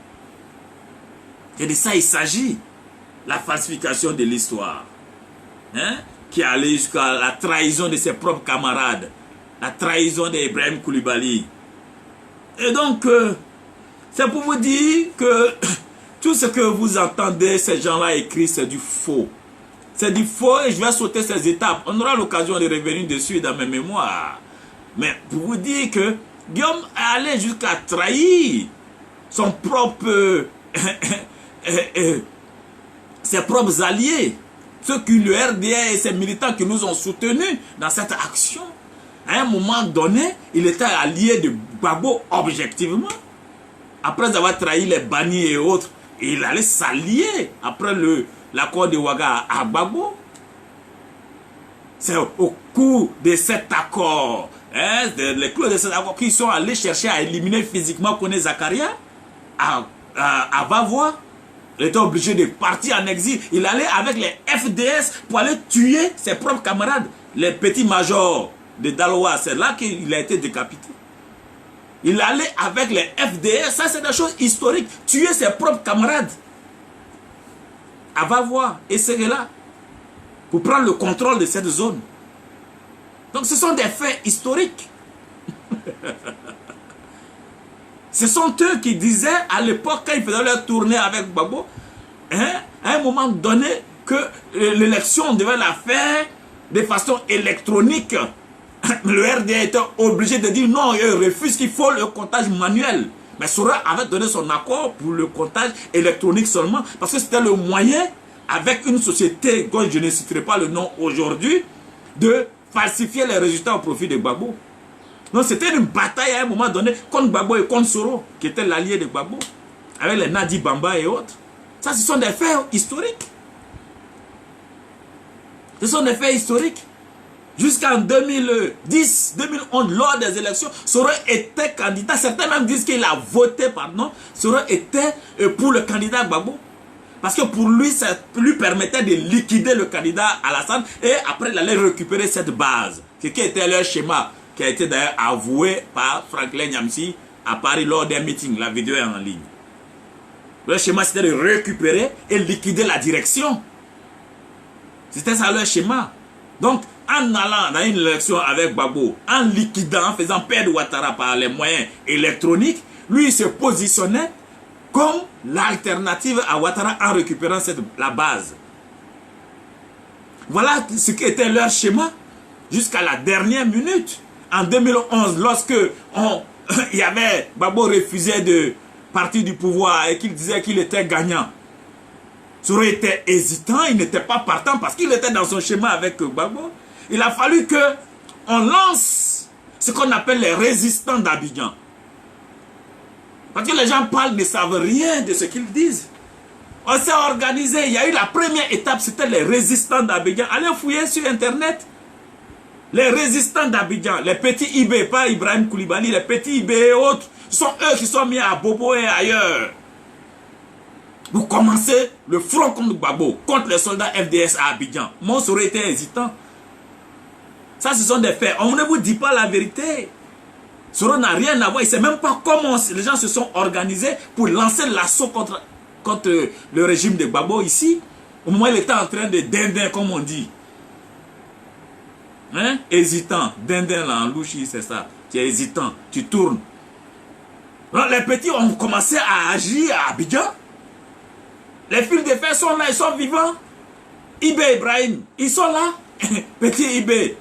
Et de ça il s'agit, la falsification de l'histoire. Hein? Qui allait jusqu'à la trahison de ses propres camarades, la trahison d'Ibrahim Koulibaly. Et donc, c'est pour vous dire que tout ce que vous entendez, ces gens-là écrits, c'est du faux. C'est du faux et je vais sauter ces étapes. On aura l'occasion de revenir dessus dans mes mémoires. Mais pour vous dire que Guillaume est allé jusqu'à trahir son propre, ses propres alliés. Ceux qui le RDA et ses militants qui nous ont soutenus dans cette action. À un moment donné, il était allié de Gbagbo objectivement. Après avoir trahi les bannis et autres, il allait s'allier après l'accord de Ouaga à Gbagbo. C'est au cours de cet accord, les clauses de cet accord qu'ils sont allés chercher à éliminer physiquement Kone Zakaria à Vavois. Il était obligé de partir en exil. Il allait avec les FDS pour aller tuer ses propres camarades, les petits majors de Daloa. C'est là qu'il a été décapité. Il allait avec les FDS, ça c'est des choses historiques, tuer ses propres camarades. À Vavois et Séguéla pour prendre le contrôle de cette zone. Donc ce sont des faits historiques. Ce sont eux qui disaient à l'époque, quand ils faisaient leur tournée avec Gbagbo, à un moment donné, que l'élection, on devait la faire de façon électronique. Le RDA était obligé de dire non, il refuse qu'il faut le comptage manuel. Mais Sora avait donné son accord pour le comptage électronique seulement, parce que c'était le moyen, avec une société dont je ne citerai pas le nom aujourd'hui, de falsifier les résultats au profit de Gbagbo. Donc c'était une bataille à un moment donné contre Gbagbo et contre Soro, qui était l'allié de Gbagbo, avec les Nadi Bamba et autres. Ça, ce sont des faits historiques. Ce sont des faits historiques. Jusqu'en 2010, 2011, lors des élections, Soro était candidat. Certains même disent qu'il a voté, pardon. Soro était pour le candidat Gbagbo. Parce que pour lui, ça lui permettait de liquider le candidat Alassane et après, il allait récupérer cette base. Ce qui était leur schéma, qui a été d'ailleurs avoué par Franklin Nyamsi à Paris lors d'un meeting. La vidéo est en ligne. Leur schéma, c'était de récupérer et liquider la direction. C'était ça leur schéma. Donc, en allant dans une élection avec Gbagbo, en liquidant, en faisant perdre Ouattara par les moyens électroniques, lui, il se positionnait comme l'alternative à Ouattara en récupérant la base. Voilà ce qui était leur schéma jusqu'à la dernière minute. En 2011, lorsque il y avait Gbagbo refusait de partir du pouvoir et qu'il disait qu'il était gagnant. Soro était hésitant, il n'était pas partant parce qu'il était dans son schéma avec Gbagbo. Il a fallu qu'on lance ce qu'on appelle les résistants d'Abidjan. Parce que les gens parlent, ne savent rien de ce qu'ils disent. On s'est organisé, il y a eu la première étape, c'était les résistants d'Abidjan. Allez fouiller sur internet. Les résistants d'Abidjan, les petits IB, pas Ibrahim Koulibaly, les petits IB et autres, ce sont eux qui sont mis à Bobo et ailleurs. Vous commencez le front contre Gbagbo, contre les soldats FDS à Abidjan. Moi, ça aurait été hésitant. Ça, ce sont des faits. On ne vous dit pas la vérité. Soro n'a rien à voir. Il ne sait même pas comment les gens se sont organisés pour lancer l'assaut contre le régime de Gbagbo ici. Au moment où il était en train de dindin, comme on dit. Hein? Hésitant. Dindin là, en louchi, c'est ça. Tu es hésitant. Tu tournes. Alors, les petits ont commencé à agir à Abidjan. Les fils de fer sont là, ils sont vivants. Ibé Ibrahim, ils sont là. Petit Ibé,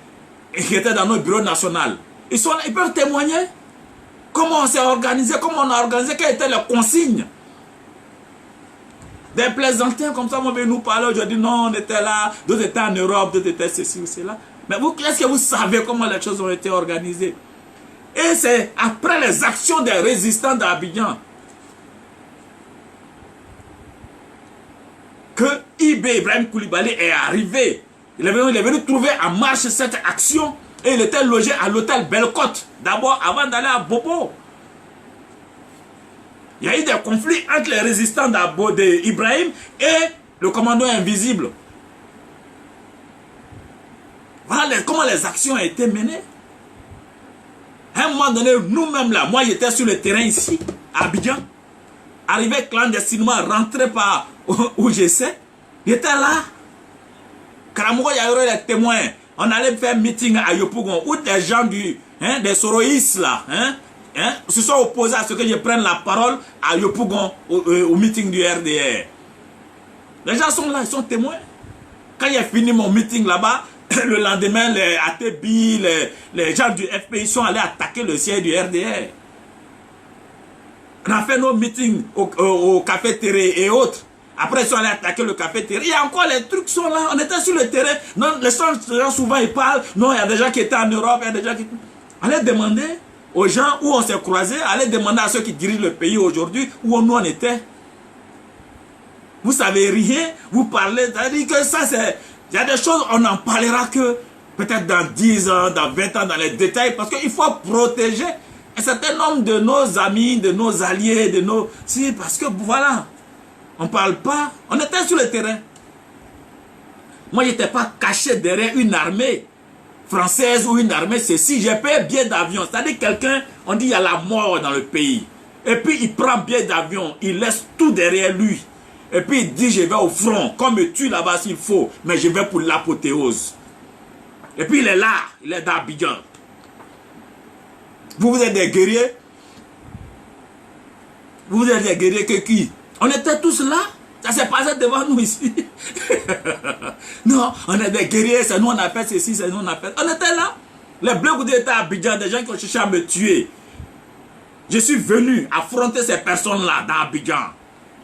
qui était dans notre bureau national. Ils sont là, ils peuvent témoigner. Comment on s'est organisé, comment on a organisé, quelles étaient les consignes. Des plaisantins comme ça vont venir nous parler aujourd'hui. Non, on était là, d'autres étaient en Europe, d'autres étaient ceci ou cela. Mais vous, est-ce que vous savez comment les choses ont été organisées? Et c'est après les actions des résistants d'Abidjan que Ibrahim Koulibaly est arrivé. Il est venu trouver en marche cette action et il était logé à l'hôtel Bellecote. D'abord, avant d'aller à Bobo. Il y a eu des conflits entre les résistants d'Ibrahim et le commando invisible. Voilà comment les actions ont été menées. À un moment donné, nous-mêmes là, moi j'étais sur le terrain ici, à Abidjan, arrivé clandestinement, rentré par où je sais, j'étais là. Karamoko, il y a eu les témoins. On allait faire un meeting à Yopougon où des gens des soroïstes là, se sont opposés à ce que je prenne la parole à Yopougon au meeting du RDR. Les gens sont là, ils sont témoins. Quand j'ai fini mon meeting là-bas, le lendemain, les ATB, les gens du FPI sont allés attaquer le siège du RDR. On a fait nos meetings au café Terré et autres. Après, ils sont allés attaquer le café Terré. Il y a encore les trucs sont là. On était sur le terrain. Non, les gens souvent ils parlent. Non, il y a des gens qui étaient en Europe. Il y a des gens qui... Allez demander aux gens où on s'est croisés. Allez demander à ceux qui dirigent le pays aujourd'hui où nous on était. Vous savez rien. Vous parlez. C'est-à-dire que ça c'est... Il y a des choses, on n'en parlera que peut-être dans 10 ans, dans 20 ans, dans les détails. Parce qu'il faut protéger un certain nombre de nos amis, de nos alliés, de nos... Si, parce que voilà... On ne parle pas. On était sur le terrain. Moi, je n'étais pas caché derrière une armée française ou une armée ceci. J'ai payé billet d'avion. C'est-à-dire quelqu'un, on dit il y a la mort dans le pays. Et puis, il prend billet d'avion. Il laisse tout derrière lui. Et puis, il dit je vais au front. Qu'on me tue là-bas s'il faut. Mais je vais pour l'apothéose. Et puis, il est là. Il est dans Abidjan. Vous êtes des guerriers. Vous êtes des guerriers que qui? On était tous là. Ça s'est passé devant nous ici. Non, on est des guerriers. C'est nous on a fait ceci, c'est nous on a fait. On était là. Les Bleus Goudé étaient à Abidjan, des gens qui ont cherché à me tuer. Je suis venu affronter ces personnes-là dans Abidjan.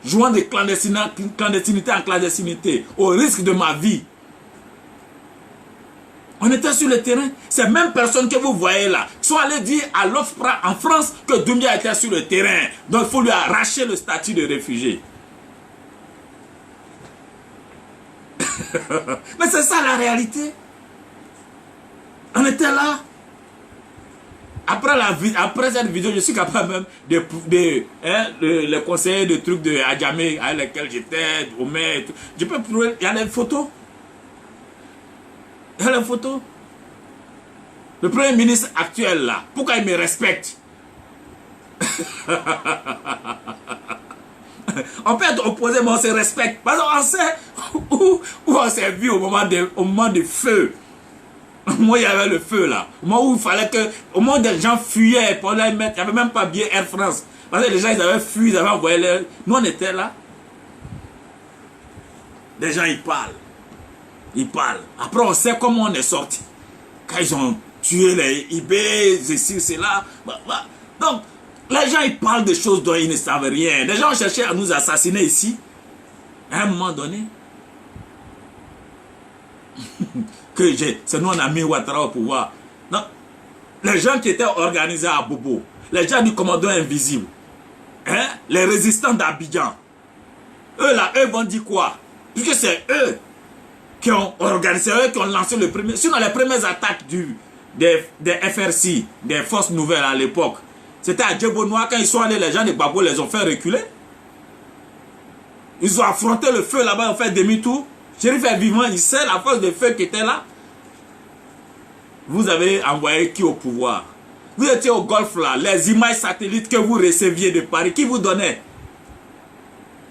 Jouant de clandestinité en clandestinité. Au risque de ma vie. On était sur le terrain. Ces mêmes personnes que vous voyez là sont allées dire à l'OFPRA en France que Doumbia était sur le terrain. Donc il faut lui arracher le statut de réfugié. Mais c'est ça la réalité. On était là. Après cette vidéo, je suis capable même les conseillers de trucs de Adjamé avec lesquels j'étais, Omer, je peux prouver, il y a des photos. Il y a les photos. Le premier ministre actuel là, pourquoi il me respecte? On peut être opposé, mais on se respecte. Parce qu'on sait où on s'est vu au moment du feu. Moi, il y avait le feu là. Au moment où il fallait que... Au moment où des gens fuyaient pour les mettre, il n'y avait même pas billet Air France. Parce que les gens, ils avaient fui, ils avaient envoyé leur... Nous, on était là. Les gens, ils parlent. Ils parlent. Après, on sait comment on est sorti. Quand ils ont tué les IB, ceci, cela. Donc, les gens, ils parlent de choses dont ils ne savent rien. Les gens ont cherché à nous assassiner ici. À un moment donné. C'est nous, on a mis Ouattara au pouvoir. Non. Les gens qui étaient organisés à Bobo. Les gens du commando invisible. Hein? Les résistants d'Abidjan. Eux, là, eux vont dire quoi? Puisque c'est eux qui ont organisé, eux qui ont lancé le premier. Sinon, les premières attaques des FRC, des forces nouvelles à l'époque, c'était à Djebonois. Quand ils sont allés, les gens de Babo les ont fait reculer. Ils ont affronté le feu là-bas, ils ont fait demi-tour. Chérif est vivant, il sait la force de feu qui était là. Vous avez envoyé qui au pouvoir? Vous étiez au Golfe là, les images satellites que vous receviez de Paris, qui vous donnait?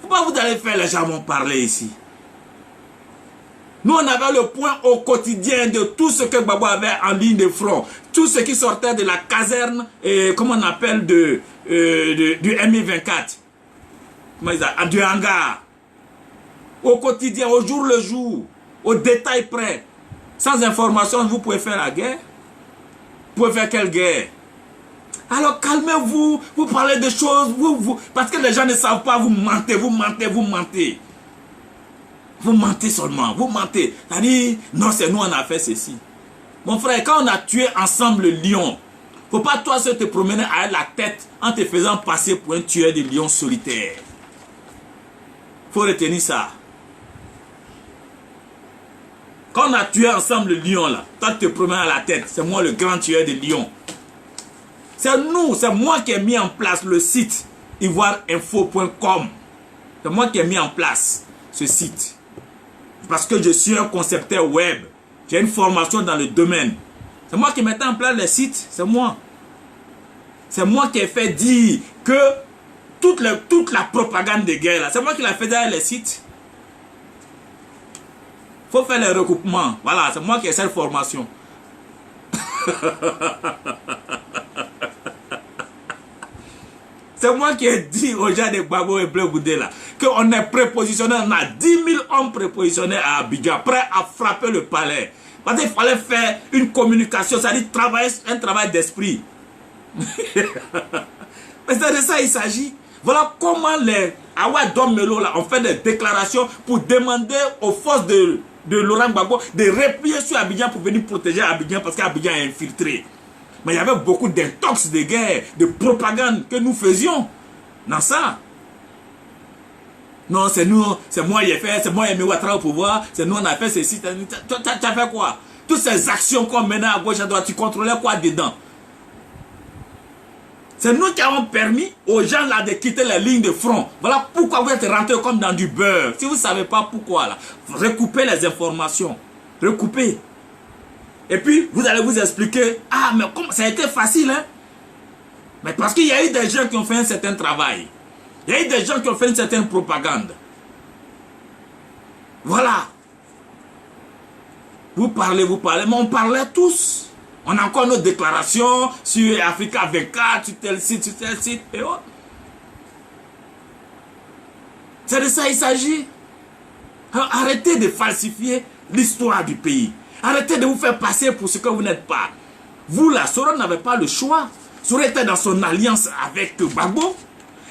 Pourquoi vous allez faire, les gens vont parler ici? Nous, on avait le point au quotidien de tout ce que Babo avait en ligne de front. Tout ce qui sortait de la caserne, comment on appelle, du MI24. Comment ils appellent? Du hangar. Au quotidien, au jour le jour, au détail près. Sans information, vous pouvez faire la guerre. Vous pouvez faire quelle guerre? Alors calmez-vous, vous parlez de choses, parce que les gens ne savent pas, vous mentez, vous mentez, vous mentez. Vous mentez seulement, vous mentez. C'est-à-dire, non, c'est nous, on a fait ceci. Mon frère, quand on a tué ensemble le lion, faut pas toi seul te promener à la tête en te faisant passer pour un tueur de lion solitaire. Faut retenir ça. Quand on a tué ensemble le lion là, toi tu te promènes à la tête, c'est moi le grand tueur de lion. C'est nous, c'est moi qui ai mis en place le site ivoireinfo.com. C'est moi qui ai mis en place ce site. Parce que je suis un concepteur web. J'ai une formation dans le domaine. C'est moi qui mettais en place les sites. C'est moi. C'est moi qui ai fait dire que toute la propagande de guerre, là, c'est moi qui l'a fait derrière les sites. Il faut faire les recoupements. Voilà, c'est moi qui ai cette formation. C'est moi qui ai dit aux gens de Gbagbo et Bleu Goudé là qu'on est prépositionné, on a 10 000 hommes prépositionnés à Abidjan, prêts à frapper le palais. Parce qu'il fallait faire une communication, c'est-à-dire un travail d'esprit. Mais c'est de ça il s'agit. Voilà comment les Awa Melo là ont fait des déclarations pour demander aux forces de Laurent Gbagbo de replier sur Abidjan pour venir protéger Abidjan parce qu'Abidjan est infiltré. Mais il y avait beaucoup d'intox de guerre, de propagande que nous faisions dans ça. Non, c'est nous, c'est moi qui ai fait, c'est moi qui ai mis Ouattara au pouvoir, c'est nous on a fait ceci. Tu as fait quoi? Toutes ces actions qu'on menait à gauche à droite, tu contrôlais quoi dedans? C'est nous qui avons permis aux gens là de quitter les lignes de front. Voilà pourquoi vous êtes rentrés comme dans du beurre. Si vous ne savez pas pourquoi là, recoupez les informations. Recoupez. Et puis, vous allez vous expliquer, ah, mais comment, ça a été facile, hein? Mais parce qu'il y a eu des gens qui ont fait un certain travail. Il y a eu des gens qui ont fait une certaine propagande. Voilà. Vous parlez, mais on parlait tous. On a encore nos déclarations sur Africa 24, sur tel site, et autres. C'est de ça il s'agit. Alors, arrêtez de falsifier l'histoire du pays. Arrêtez de vous faire passer pour ce que vous n'êtes pas. Vous là, Soro n'avait pas le choix. Soro était dans son alliance avec Gbagbo.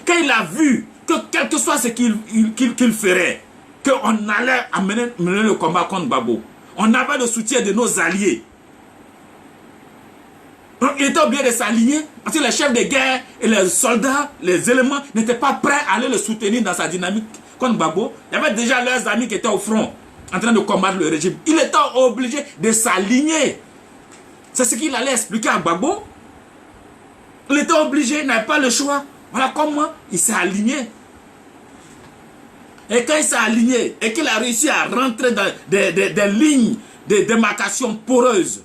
Quand il a vu que quel que soit ce qu'il ferait, qu'on allait mener le combat contre Gbagbo, on avait le soutien de nos alliés. Donc il était obligé de s'allier parce que les chefs de guerre et les soldats, les éléments n'étaient pas prêts à aller le soutenir dans sa dynamique contre Gbagbo. Il y avait déjà leurs amis qui étaient au front en train de combattre le régime. Il était obligé de s'aligner. C'est ce qu'il allait expliquer à Gbagbo. Il était obligé, il n'avait pas le choix. Voilà comment il s'est aligné. Et quand il s'est aligné et qu'il a réussi à rentrer dans des lignes de démarcation poreuses,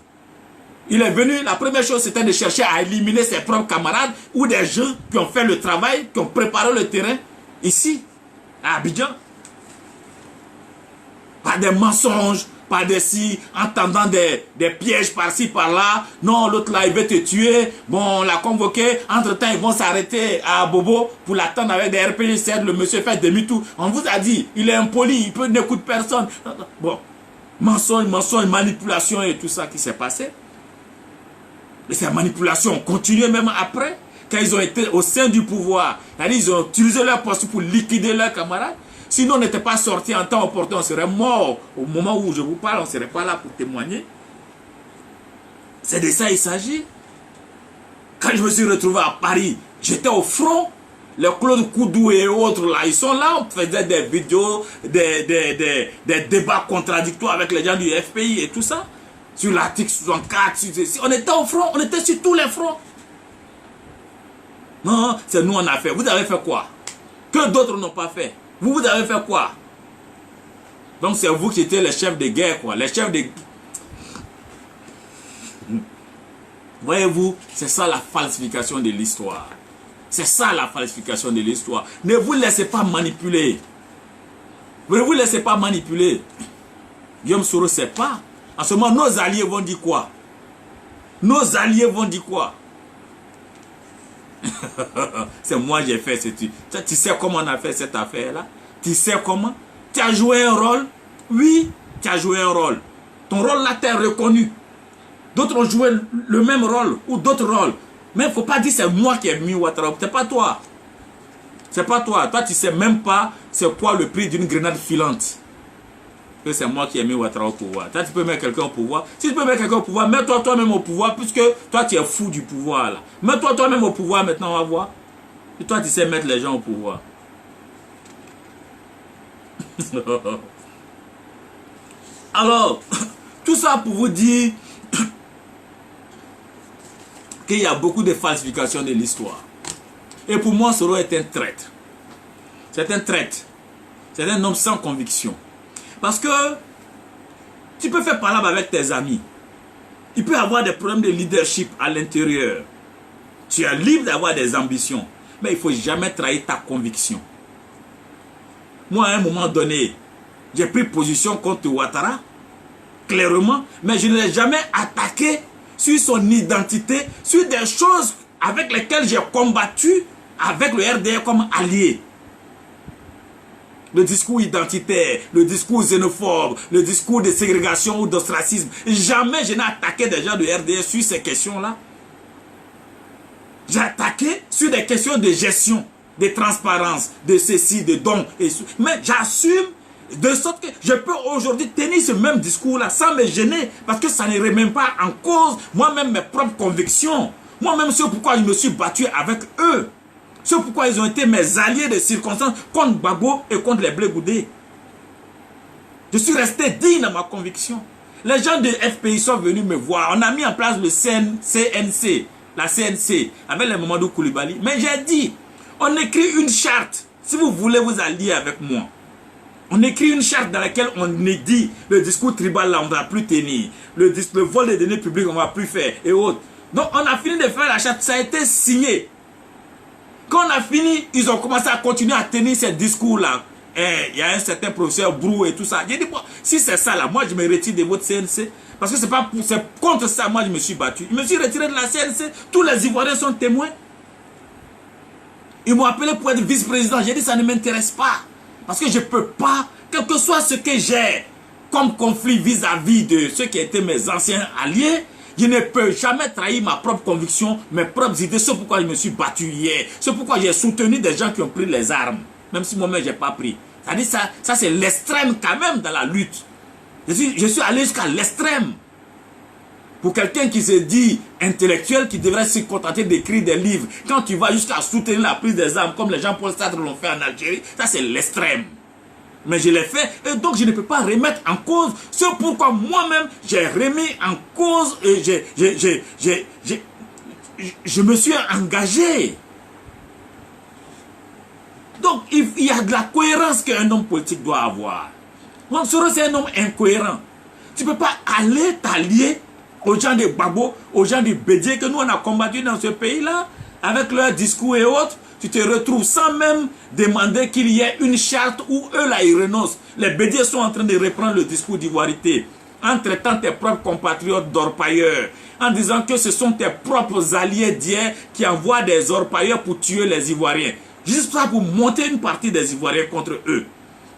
il est venu, la première chose c'était de chercher à éliminer ses propres camarades ou des gens qui ont fait le travail, qui ont préparé le terrain ici, à Abidjan. Par des mensonges, par des si, en tendant des pièges par-ci, par-là. Non, l'autre là, il veut te tuer. Bon, on l'a convoqué. Entre-temps, ils vont s'arrêter à Bobo pour l'attendre avec des RPG-7. Le monsieur fait demi-tour. On vous a dit, il est impoli, il n'écoute personne. Bon, mensonge, manipulation et tout ça qui s'est passé. Et ces manipulations ont continué même après, quand ils ont été au sein du pouvoir. Ils ont utilisé leur poste pour liquider leurs camarades. Sinon, on n'était pas sorti en temps opportun, on serait mort. Au moment où je vous parle, on ne serait pas là pour témoigner. C'est de ça il s'agit. Quand je me suis retrouvé à Paris, j'étais au front. Les Claude Koudou et autres, là, ils sont là. On faisait des vidéos, des débats contradictoires avec les gens du FPI et tout ça. Sur l'article 64, on était au front, on était sur tous les fronts. Non, c'est nous on a fait. Vous avez fait quoi? Que d'autres n'ont pas fait. Vous avez fait quoi? Donc c'est vous qui étiez les chefs de guerre, quoi. Les chefs de... Voyez-vous, c'est ça la falsification de l'histoire. C'est ça la falsification de l'histoire. Ne vous laissez pas manipuler. Ne vous laissez pas manipuler. Guillaume Soro ne sait pas. En ce moment, nos alliés vont dire quoi? Nos alliés vont dire quoi? C'est moi qui ai fait ce truc. Tu sais comment on a fait cette affaire-là? Tu sais comment? Tu as joué un rôle? Oui, tu as joué un rôle. Ton rôle là, t'es reconnu. D'autres ont joué le même rôle ou d'autres rôles. Mais il ne faut pas dire c'est moi qui ai mis Ouattara. C'est pas toi. C'est pas toi. Toi, tu sais même pas c'est quoi le prix d'une grenade filante. que c'est moi qui ai mis Ouattara au pouvoir. Toi, tu peux mettre quelqu'un au pouvoir. Si tu peux mettre quelqu'un au pouvoir, mets-toi toi-même au pouvoir, puisque toi, tu es fou du pouvoir, là. Mets-toi toi-même au pouvoir, maintenant, on va voir. Et toi, tu sais mettre les gens au pouvoir. Alors, tout ça pour vous dire qu'il y a beaucoup de falsifications de l'histoire. Et pour moi, Soro est un traître. C'est un traître. C'est un homme sans conviction. Parce que tu peux faire palabre avec tes amis. Il peut y avoir des problèmes de leadership à l'intérieur. Tu es libre d'avoir des ambitions. Mais il ne faut jamais trahir ta conviction. Moi, à un moment donné, j'ai pris position contre Ouattara. Clairement. Mais je ne l'ai jamais attaqué sur son identité. Sur des choses avec lesquelles j'ai combattu avec le RDR comme allié. Le discours identitaire, le discours xénophobe, le discours de ségrégation ou d'ostracisme. Jamais je n'ai attaqué des gens de RDR sur ces questions-là. J'ai attaqué sur des questions de gestion, de transparence, de ceci, de dons. Mais j'assume de sorte que je peux aujourd'hui tenir ce même discours-là sans me gêner parce que ça ne remet même pas en cause moi-même mes propres convictions. Moi-même, c'est pourquoi je me suis battu avec eux. C'est pourquoi ils ont été mes alliés de circonstances contre Gbagbo et contre les Blé Goudé. Je suis resté digne de ma conviction. Les gens de FPI sont venus me voir. On a mis en place le CNC, la CNC, avec les Mamadou Koulibaly. Mais j'ai dit, on écrit une charte. Si vous voulez vous allier avec moi, on écrit une charte dans laquelle on dit le discours tribal là, on ne va plus tenir. Le vol des données publiques, on ne va plus faire et autres. Donc on a fini de faire la charte, ça a été signé. Quand on a fini, ils ont commencé à continuer à tenir ces discours-là. Il y a un certain professeur Brou et tout ça. J'ai dit, bon, si c'est ça là, moi je me retire de votre CNC. Parce que c'est contre ça, moi je me suis battu. Je me suis retiré de la CNC. Tous les Ivoiriens sont témoins. Ils m'ont appelé pour être vice-président. J'ai dit, ça ne m'intéresse pas. Parce que je ne peux pas, quel que soit ce que j'ai comme conflit vis-à-vis de ceux qui étaient mes anciens alliés, je ne peux jamais trahir ma propre conviction, mes propres idées. C'est pourquoi je me suis battu hier. C'est pourquoi j'ai soutenu des gens qui ont pris les armes. Même si moi-même, je n'ai pas pris. C'est-à-dire ça c'est l'extrême quand même dans la lutte. Je suis allé jusqu'à l'extrême. Pour quelqu'un qui se dit intellectuel, qui devrait se contenter d'écrire des livres, quand tu vas jusqu'à soutenir la prise des armes, comme les Jean-Paul Sartre l'ont fait en Algérie, ça c'est l'extrême. Mais je l'ai fait et donc je ne peux pas remettre en cause. C'est pourquoi moi-même j'ai remis en cause et je me suis engagé. Donc il y a de la cohérence qu'un homme politique doit avoir. Donc Soro c'est un homme incohérent. Tu ne peux pas aller t'allier aux gens de Gbagbo, aux gens du Bédié que nous on a combattu dans ce pays-là, avec leurs discours et autres. Tu te retrouves sans même demander qu'il y ait une charte où eux là ils renoncent. Les Bédiers sont en train de reprendre le discours d'ivoirité, en traitant tes propres compatriotes d'orpailleurs, en disant que ce sont tes propres alliés d'hier qui envoient des orpailleurs pour tuer les Ivoiriens. Juste ça pour monter une partie des Ivoiriens contre eux.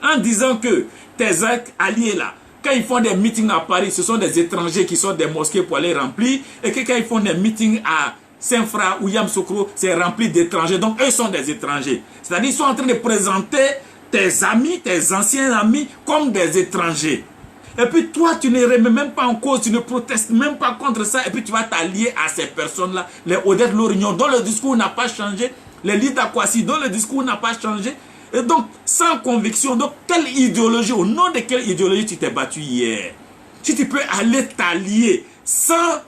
En disant que tes alliés là, quand ils font des meetings à Paris, ce sont des étrangers qui sont des mosquées pour aller remplir, et que quand ils font des meetings à Saint-Fra ou Yamoussoukro, c'est rempli d'étrangers. Donc, eux sont des étrangers. C'est-à-dire qu'ils sont en train de présenter tes amis, tes anciens amis, comme des étrangers. Et puis, toi, tu ne remets même pas en cause, tu ne protestes même pas contre ça. Et puis, tu vas t'allier à ces personnes-là, les Odette Lorignon, dont le discours n'a pas changé, les Lida Kwasi, dont le discours n'a pas changé. Et donc, sans conviction, donc, quelle idéologie, au nom de quelle idéologie tu t'es battu hier? Si tu peux aller t'allier sans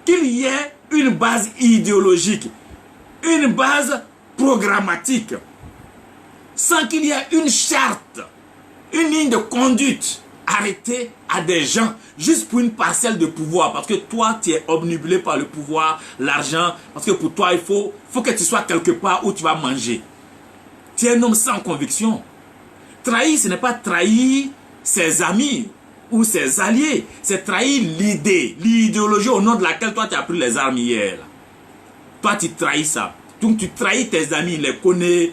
qu'il y ait une base idéologique, une base programmatique, sans qu'il y ait une charte, une ligne de conduite arrêtée à des gens juste pour une parcelle de pouvoir, parce que toi tu es obnubilé par le pouvoir, l'argent, parce que pour toi il faut que tu sois quelque part où tu vas manger. Tu es un homme sans conviction. Trahir, ce n'est pas trahir ses amis ou ses alliés, c'est trahir l'idée, l'idéologie au nom de laquelle toi tu as pris les armes hier. Toi tu trahis ça. Donc tu trahis tes amis, les Koné,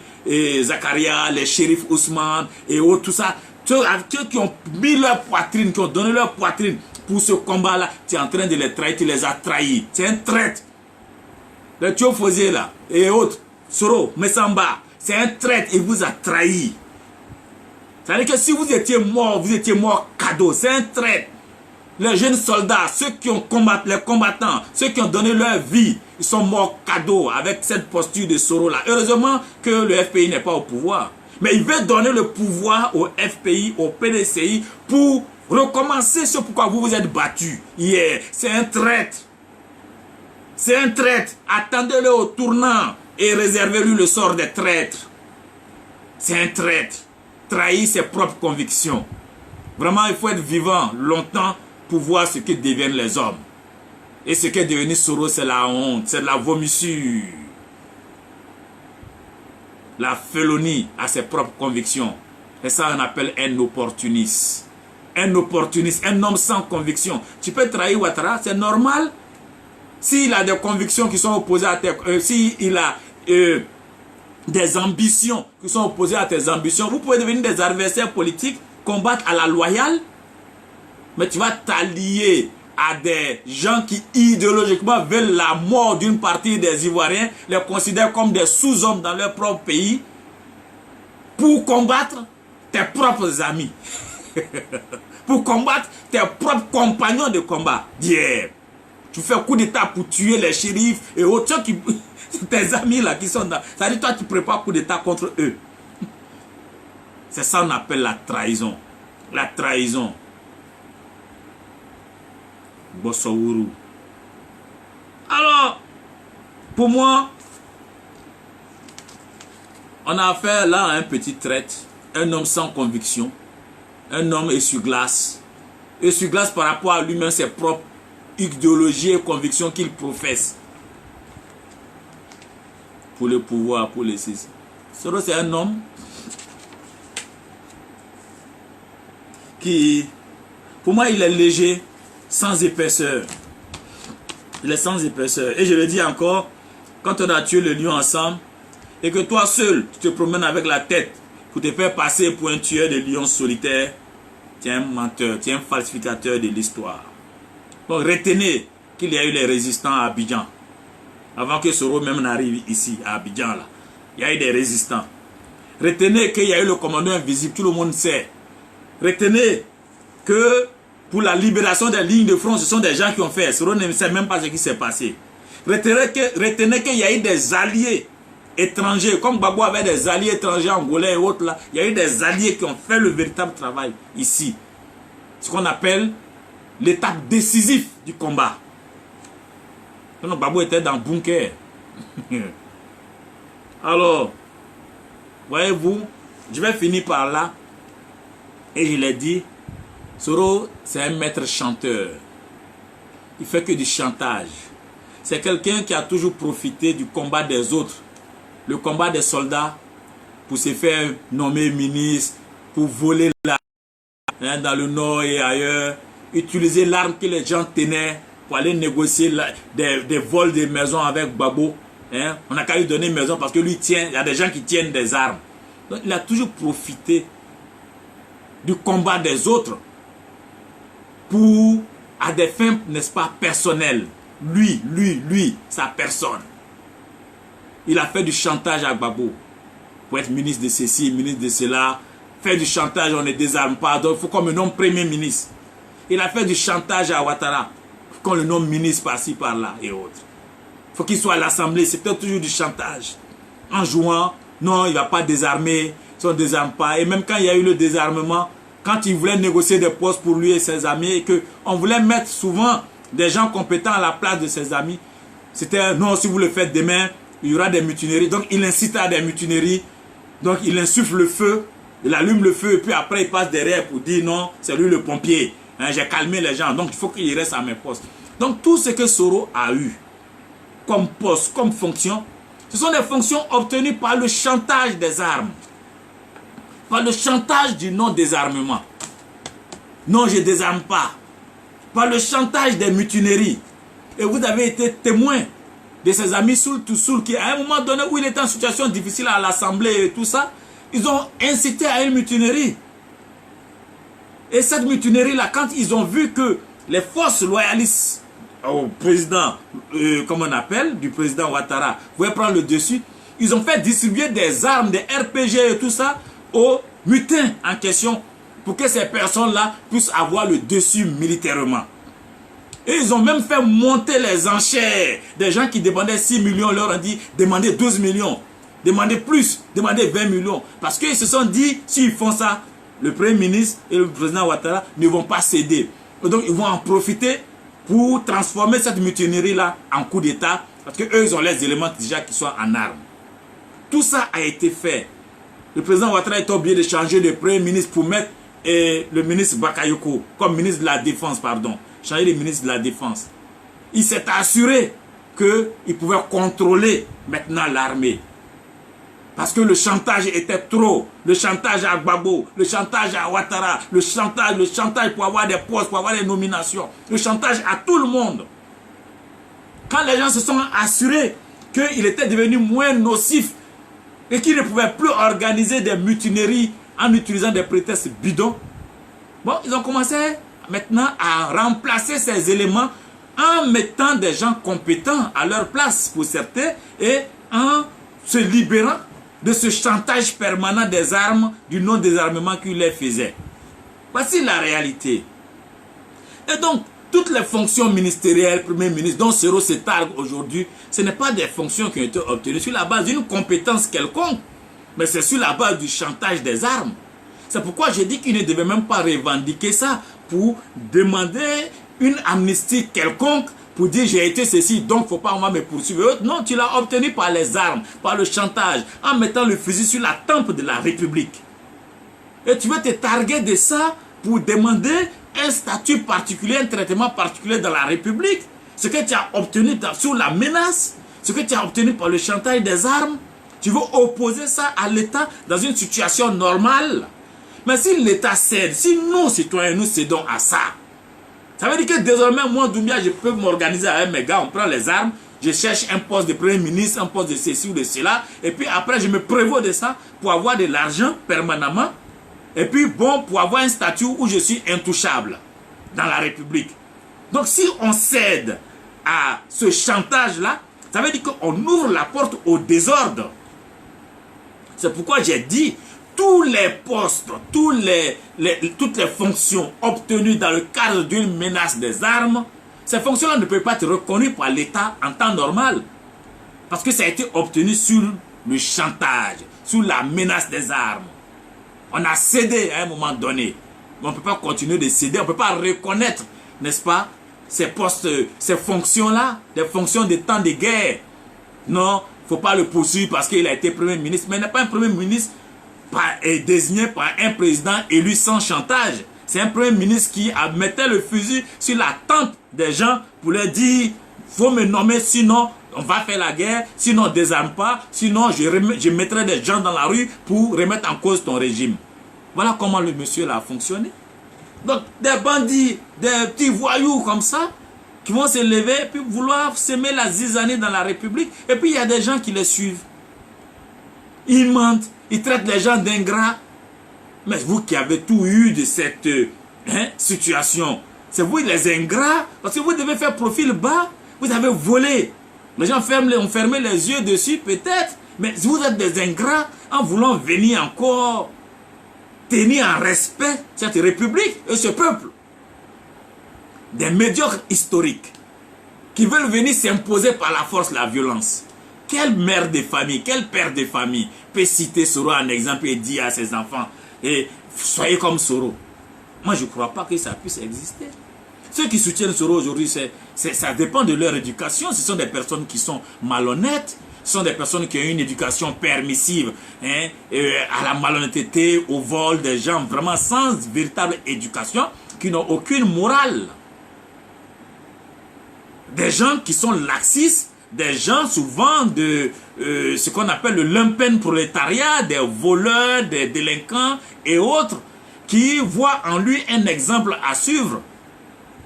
Zakaria, les shérifs Ousmane et autres, tout ça. Ceux qui ont mis leur poitrine, qui ont donné leur poitrine pour ce combat-là, tu es en train de les trahir, tu les as trahis. C'est un traître. Le Thiofosé là et autres, Soro, Messamba, c'est un traître, il vous a trahi. C'est-à-dire que si vous étiez mort cadeau, c'est un traître. Les jeunes soldats, ceux qui ont combattu, les combattants, ceux qui ont donné leur vie, ils sont morts cadeau avec cette posture de Soro là. Heureusement que le FPI n'est pas au pouvoir. Mais il veut donner le pouvoir au FPI, au PDCI pour recommencer ce pourquoi vous vous êtes battus hier. C'est un traître. C'est un traître. Attendez-le au tournant et réservez-lui le sort des traîtres. C'est un traître. Trahir ses propres convictions. Vraiment, il faut être vivant longtemps pour voir ce que deviennent les hommes. Et ce qu'est devenu Soro, c'est la honte, c'est de la vomissure. La félonie à ses propres convictions. Et ça, on appelle un opportuniste. Un opportuniste, un homme sans conviction. Tu peux trahir Ouattara, c'est normal. S'il a des convictions qui sont opposées à tes... s'il a des ambitions qui sont opposées à tes ambitions, vous pouvez devenir des adversaires politiques, combattre à la loyale. Mais tu vas t'allier à des gens qui idéologiquement veulent la mort d'une partie des Ivoiriens, les considèrent comme des sous-hommes dans leur propre pays, pour combattre tes propres amis, pour combattre tes propres compagnons de combat d'hier. Tu fais un coup d'état pour tuer les shérifs et autres qui... tes amis là qui sont dans... Ça veut dire toi tu prépares un coup d'état contre eux. C'est ça qu'on appelle la trahison. La trahison. Bossowourou. Alors, pour moi, on a affaire là à un petit traître, un homme sans conviction, un homme essuie-glace. Essuie-glace par rapport à lui-même, ses propres idéologies et convictions qu'il professe. Pour le pouvoir, pour les six. Soro, c'est un homme qui, pour moi, il est léger, sans épaisseur. Il est sans épaisseur. Et je le dis encore, quand on a tué le lion ensemble, et que toi seul, tu te promènes avec la tête pour te faire passer pour un tueur de lions solitaire, tu es un menteur, tu es un falsificateur de l'histoire. Donc retenez qu'il y a eu les résistants à Abidjan. Avant que Soro même n'arrive ici, à Abidjan, là. Il y a eu des résistants. Retenez qu'il y a eu le commandant invisible, tout le monde sait. Retenez que pour la libération des lignes de front, ce sont des gens qui ont fait. Soro ne sait même pas ce qui s'est passé. Retenez qu'il y a eu des alliés étrangers, comme Gbagbo avait des alliés étrangers, angolais et autres là. Il y a eu des alliés qui ont fait le véritable travail ici. Ce qu'on appelle l'étape décisive du combat. Donc Gbagbo était dans le bunker. Alors, voyez-vous, je vais finir par là. Et je l'ai dit, Soro, c'est un maître chanteur. Il fait que du chantage. C'est quelqu'un qui a toujours profité du combat des autres. Le combat des soldats pour se faire nommer ministre, pour voler l'arme dans le nord et ailleurs. Utiliser l'arme que les gens tenaient pour aller négocier des vols de maisons avec Gbagbo. On n'a qu'à lui donner une maison parce que lui tient, il y a des gens qui tiennent des armes. Donc il a toujours profité du combat des autres pour, à des fins, n'est-ce pas, personnelles. Lui, sa personne. Il a fait du chantage à Gbagbo pour être ministre de ceci, ministre de cela. Faire du chantage, on ne désarme pas, donc il faut qu'on me nomme premier ministre. Il a fait du chantage à Ouattara, qu'on le nomme ministre par-ci, par-là et autres. Il faut qu'il soit à l'Assemblée, c'était toujours du chantage. En jouant, non, il ne va pas désarmer, si on ne désarme pas. Et même quand il y a eu le désarmement, quand il voulait négocier des postes pour lui et ses amis, et qu'on voulait mettre souvent des gens compétents à la place de ses amis, c'était non, si vous le faites demain, il y aura des mutineries. Donc il incite à des mutineries, donc il insuffle le feu, il allume le feu, et puis après il passe derrière pour dire non, c'est lui le pompier. J'ai calmé les gens, donc il faut qu'il reste à mes postes. Donc tout ce que Soro a eu comme poste, comme fonction, ce sont des fonctions obtenues par le chantage des armes. Par le chantage du non-désarmement. Non, je ne désarme pas. Par le chantage des mutineries. Et vous avez été témoin de ses amis Soul to Soul qui, à un moment donné où il était en situation difficile à l'Assemblée et tout ça, ils ont incité à une mutinerie. Et cette mutinerie-là, quand ils ont vu que les forces loyalistes au président, comme on appelle, du président Ouattara, pouvaient prendre le dessus, ils ont fait distribuer des armes, des RPG et tout ça, aux mutins en question pour que ces personnes-là puissent avoir le dessus militairement. Et ils ont même fait monter les enchères. Des gens qui demandaient 6 millions leur ont dit demandez 12 millions. Demandez plus, demandez 20 millions. Parce qu'ils se sont dit, s'ils font ça, le Premier ministre et le président Ouattara ne vont pas céder. Et donc ils vont en profiter pour transformer cette mutinerie-là en coup d'État. Parce qu'eux, ils ont les éléments déjà qui sont en armes. Tout ça a été fait. Le président Ouattara est obligé de changer de Premier ministre pour mettre le ministre Bakayoko comme ministre de la Défense, pardon. Changer le ministre de la Défense. Il s'est assuré qu'il pouvait contrôler maintenant l'armée. Parce que le chantage était trop. Le chantage à Gbagbo, le chantage à Ouattara, le chantage pour avoir des postes, pour avoir des nominations. Le chantage à tout le monde. Quand les gens se sont assurés qu'il était devenu moins nocif et qu'ils ne pouvaient plus organiser des mutineries en utilisant des prétextes bidons, bon, ils ont commencé maintenant à remplacer ces éléments en mettant des gens compétents à leur place pour certains et en se libérant de ce chantage permanent des armes, du non-désarmement qu'ils les faisaient. Voici la réalité. Et donc, toutes les fonctions ministérielles, Premier ministre, dont Soro se targue aujourd'hui, ce n'est pas des fonctions qui ont été obtenues sur la base d'une compétence quelconque, mais c'est sur la base du chantage des armes. C'est pourquoi j'ai dit qu'il ne devait même pas revendiquer ça pour demander une amnistie quelconque, pour dire j'ai été ceci, donc il ne faut pas me poursuivre. Non, tu l'as obtenu par les armes, par le chantage, en mettant le fusil sur la tempe de la République. Et tu veux te targuer de ça pour demander un statut particulier, un traitement particulier dans la République. Ce que tu as obtenu sous la menace, ce que tu as obtenu par le chantage des armes, tu veux opposer ça à l'État dans une situation normale. Mais si l'État cède, si nous, citoyens, nous cédons à ça, ça veut dire que désormais, moi, Doumbia, je peux m'organiser avec mes gars, on prend les armes, je cherche un poste de Premier ministre, un poste de ceci ou de cela, et puis après, je me prévaux de ça pour avoir de l'argent permanemment, et puis bon, pour avoir un statut où je suis intouchable dans la République. Donc, si on cède à ce chantage-là, ça veut dire qu'on ouvre la porte au désordre. C'est pourquoi j'ai dit, tous les postes, toutes les fonctions obtenues dans le cadre d'une menace des armes, ces fonctions-là ne peuvent pas être reconnues par l'État en temps normal. Parce que ça a été obtenu sur le chantage, sur la menace des armes. On a cédé à un moment donné. Mais on ne peut pas continuer de céder, on ne peut pas reconnaître, n'est-ce pas, ces postes, ces fonctions-là, des fonctions de temps de guerre. Non, il ne faut pas le poursuivre parce qu'il a été Premier ministre. Mais il n'est pas un Premier ministre désigné par un président élu sans chantage. C'est un Premier ministre qui mettait le fusil sur la tempe des gens pour leur dire « faut me nommer, sinon on va faire la guerre, sinon on ne désarme pas, sinon je mettrai des gens dans la rue pour remettre en cause ton régime. » Voilà comment le monsieur là a fonctionné. Donc des bandits, des petits voyous comme ça, qui vont se lever et puis vouloir semer la zizanie dans la République. Et puis il y a des gens qui les suivent. Ils mentent. Ils traitent les gens d'ingrats. Mais vous qui avez tout eu de cette situation, c'est vous les ingrats, parce que vous devez faire profil bas. Vous avez volé. Les gens ont fermé les yeux dessus peut-être, mais vous êtes des ingrats en voulant venir encore tenir en respect cette République et ce peuple. Des médiocres historiques qui veulent venir s'imposer par la force, la violence. Quelle mère de famille, quel père de famille peut citer Soro en exemple et dire à ses enfants et soyez comme Soro? Moi, je ne crois pas que ça puisse exister. Ceux qui soutiennent Soro aujourd'hui, ça dépend de leur éducation. Ce sont des personnes qui sont malhonnêtes. Ce sont des personnes qui ont une éducation permissive à la malhonnêteté, au vol des gens, vraiment sans véritable éducation, qui n'ont aucune morale. Des gens qui sont laxistes, des gens souvent de ce qu'on appelle le lumpen prolétariat, des voleurs, des délinquants et autres, qui voient en lui un exemple à suivre.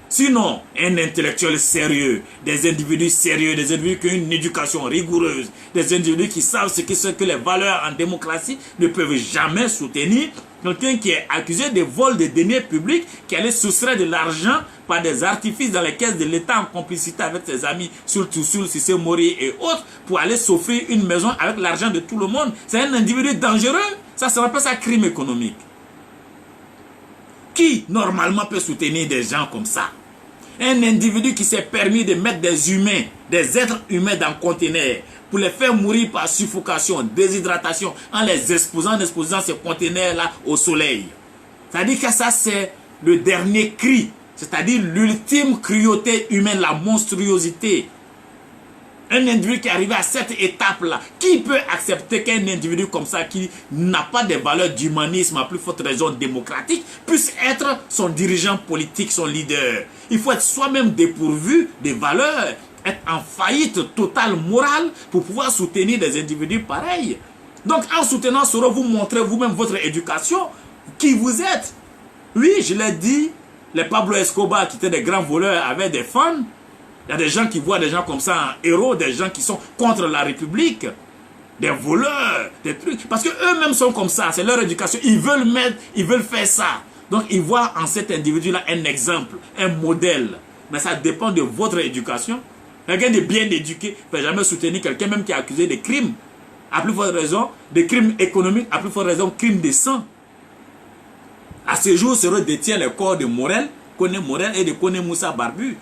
Sinon, un intellectuel sérieux, des individus sérieux, des individus qui ont une éducation rigoureuse, des individus qui savent ce que les valeurs en démocratie ne peuvent jamais soutenir. Quelqu'un qui est accusé de vol de deniers publics, qui allait soustraire de l'argent par des artifices dans les caisses de l'État en complicité avec ses amis, surtout sur Cissé Mori et autres, pour aller s'offrir une maison avec l'argent de tout le monde. C'est un individu dangereux. Ça appelle ça crime économique. Qui, normalement, peut soutenir des gens comme ça? Un individu qui s'est permis de mettre des humains, des êtres humains dans un conteneur pour les faire mourir par suffocation, déshydratation, en les exposant ces conteneurs-là au soleil. C'est-à-dire que ça, c'est le dernier cri. C'est-à-dire l'ultime cruauté humaine, la monstruosité. Un individu qui est arrivé à cette étape-là, qui peut accepter qu'un individu comme ça, qui n'a pas de valeurs d'humanisme, à plus forte raison démocratique, puisse être son dirigeant politique, son leader? Il faut être soi-même dépourvu des valeurs, être en faillite totale morale pour pouvoir soutenir des individus pareils. Donc en soutenant cela, vous montrez vous-même votre éducation, qui vous êtes. Oui, je l'ai dit, les Pablo Escobar qui étaient des grands voleurs avaient des fans. Il y a des gens qui voient des gens comme ça en héros, des gens qui sont contre la République, des voleurs, des trucs. Parce qu'eux-mêmes sont comme ça, c'est leur éducation. Ils veulent faire ça. Donc ils voient en cet individu-là un exemple, un modèle. Mais ça dépend de votre éducation. Quelqu'un de bien éduqué ne peut jamais soutenir quelqu'un même qui est accusé de crimes. À plus forte raison, de crimes économiques, à plus forte raison, crimes de sang. À ce jour, ce détient le corps de Morel, Koné Morel et de Koné Moussa Barbu.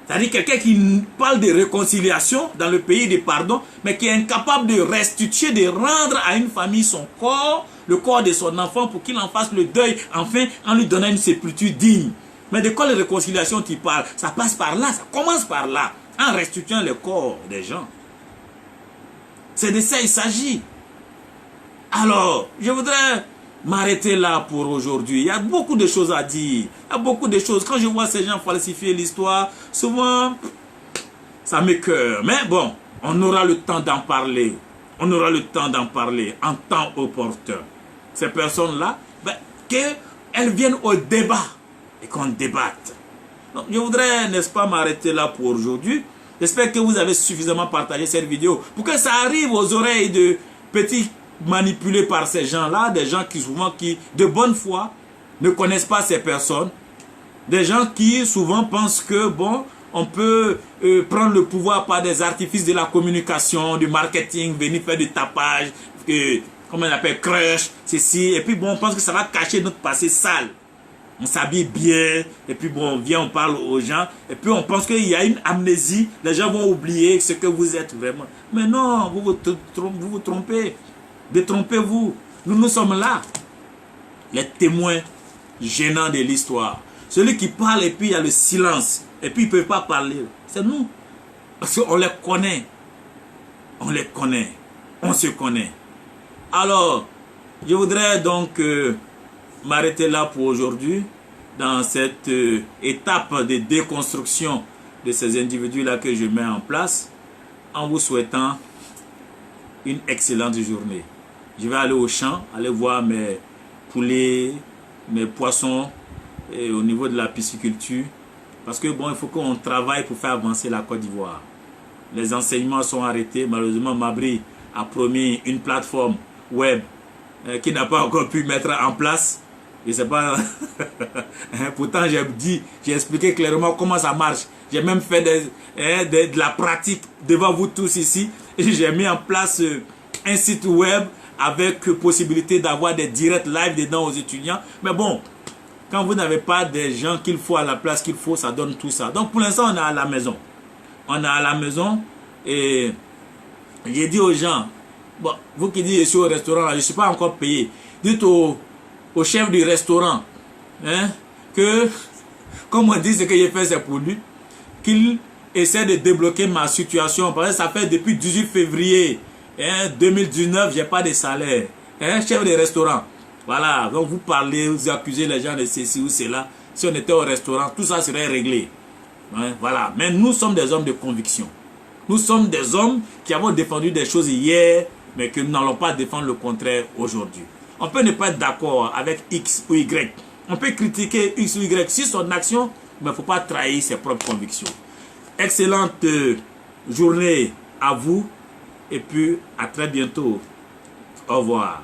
C'est-à-dire quelqu'un qui parle de réconciliation dans le pays de pardon, mais qui est incapable de restituer, de rendre à une famille son corps, le corps de son enfant, pour qu'il en fasse le deuil, enfin, en lui donnant une sépulture digne. Mais de quoi la réconciliation tu parles? Ça passe par là, ça commence par là, en restituant le corps des gens. C'est de ça il s'agit. Alors, je voudrais m'arrêter là pour aujourd'hui. Il y a beaucoup de choses à dire. Il y a beaucoup de choses. Quand je vois ces gens falsifier l'histoire, souvent, ça m'écoeure. Mais bon, on aura le temps d'en parler. On aura le temps d'en parler en temps opportun. Ces personnes-là, qu'elles viennent au débat et qu'on débatte. Donc, je voudrais, n'est-ce pas, m'arrêter là pour aujourd'hui. J'espère que vous avez suffisamment partagé cette vidéo pour que ça arrive aux oreilles de petits manipulés par ces gens-là, des gens qui souvent, de bonne foi, ne connaissent pas ces personnes, des gens qui souvent pensent que, bon, on peut prendre le pouvoir par des artifices de la communication, du marketing, venir faire du tapage, comment on appelle, crush, ceci, et puis bon, on pense que ça va cacher notre passé sale. On s'habille bien, et puis bon, on vient, on parle aux gens, et puis on pense qu'il y a une amnésie, les gens vont oublier ce que vous êtes vraiment. Mais non, vous vous trompez. Détrompez-vous, nous sommes là, les témoins gênants de l'histoire. Celui qui parle et puis il y a le silence, et puis il ne peut pas parler, c'est nous. Parce qu'on les connaît, on les connaît, on se connaît. Alors, je voudrais donc m'arrêter là pour aujourd'hui, dans cette étape de déconstruction de ces individus-là que je mets en place, en vous souhaitant une excellente journée. Je vais aller au champ, aller voir mes poulets, mes poissons, et au niveau de la pisciculture. Parce que bon, il faut qu'on travaille pour faire avancer la Côte d'Ivoire. Les enseignements sont arrêtés. Malheureusement, Mabri a promis une plateforme web qui n'a pas encore pu mettre en place. Je ne sais pas. Pourtant, j'ai expliqué clairement comment ça marche. J'ai même fait de la pratique devant vous tous ici. J'ai mis en place un site web avec possibilité d'avoir des directs live dedans aux étudiants. Mais bon, quand vous n'avez pas des gens qu'il faut à la place qu'il faut, ça donne tout ça. Donc pour l'instant, on est à la maison. On est à la maison et j'ai dit aux gens, bon, vous qui dites je suis au restaurant, là, je ne suis pas encore payé. Dites au chef du restaurant que, comme on dit, ce que j'ai fait, c'est pour lui, qu'il essaie de débloquer ma situation. Parce que ça fait depuis 18 février 2019, je n'ai pas de salaire. Chef de restaurant. Voilà, donc vous parlez, vous accusez les gens de ceci ou cela. Si on était au restaurant, tout ça serait réglé. Voilà, mais nous sommes des hommes de conviction. Nous sommes des hommes qui avons défendu des choses hier, mais que nous n'allons pas défendre le contraire aujourd'hui. On peut ne pas être d'accord avec X ou Y. On peut critiquer X ou Y sur son action, mais il ne faut pas trahir ses propres convictions. Excellente journée à vous et puis à très bientôt. Au revoir.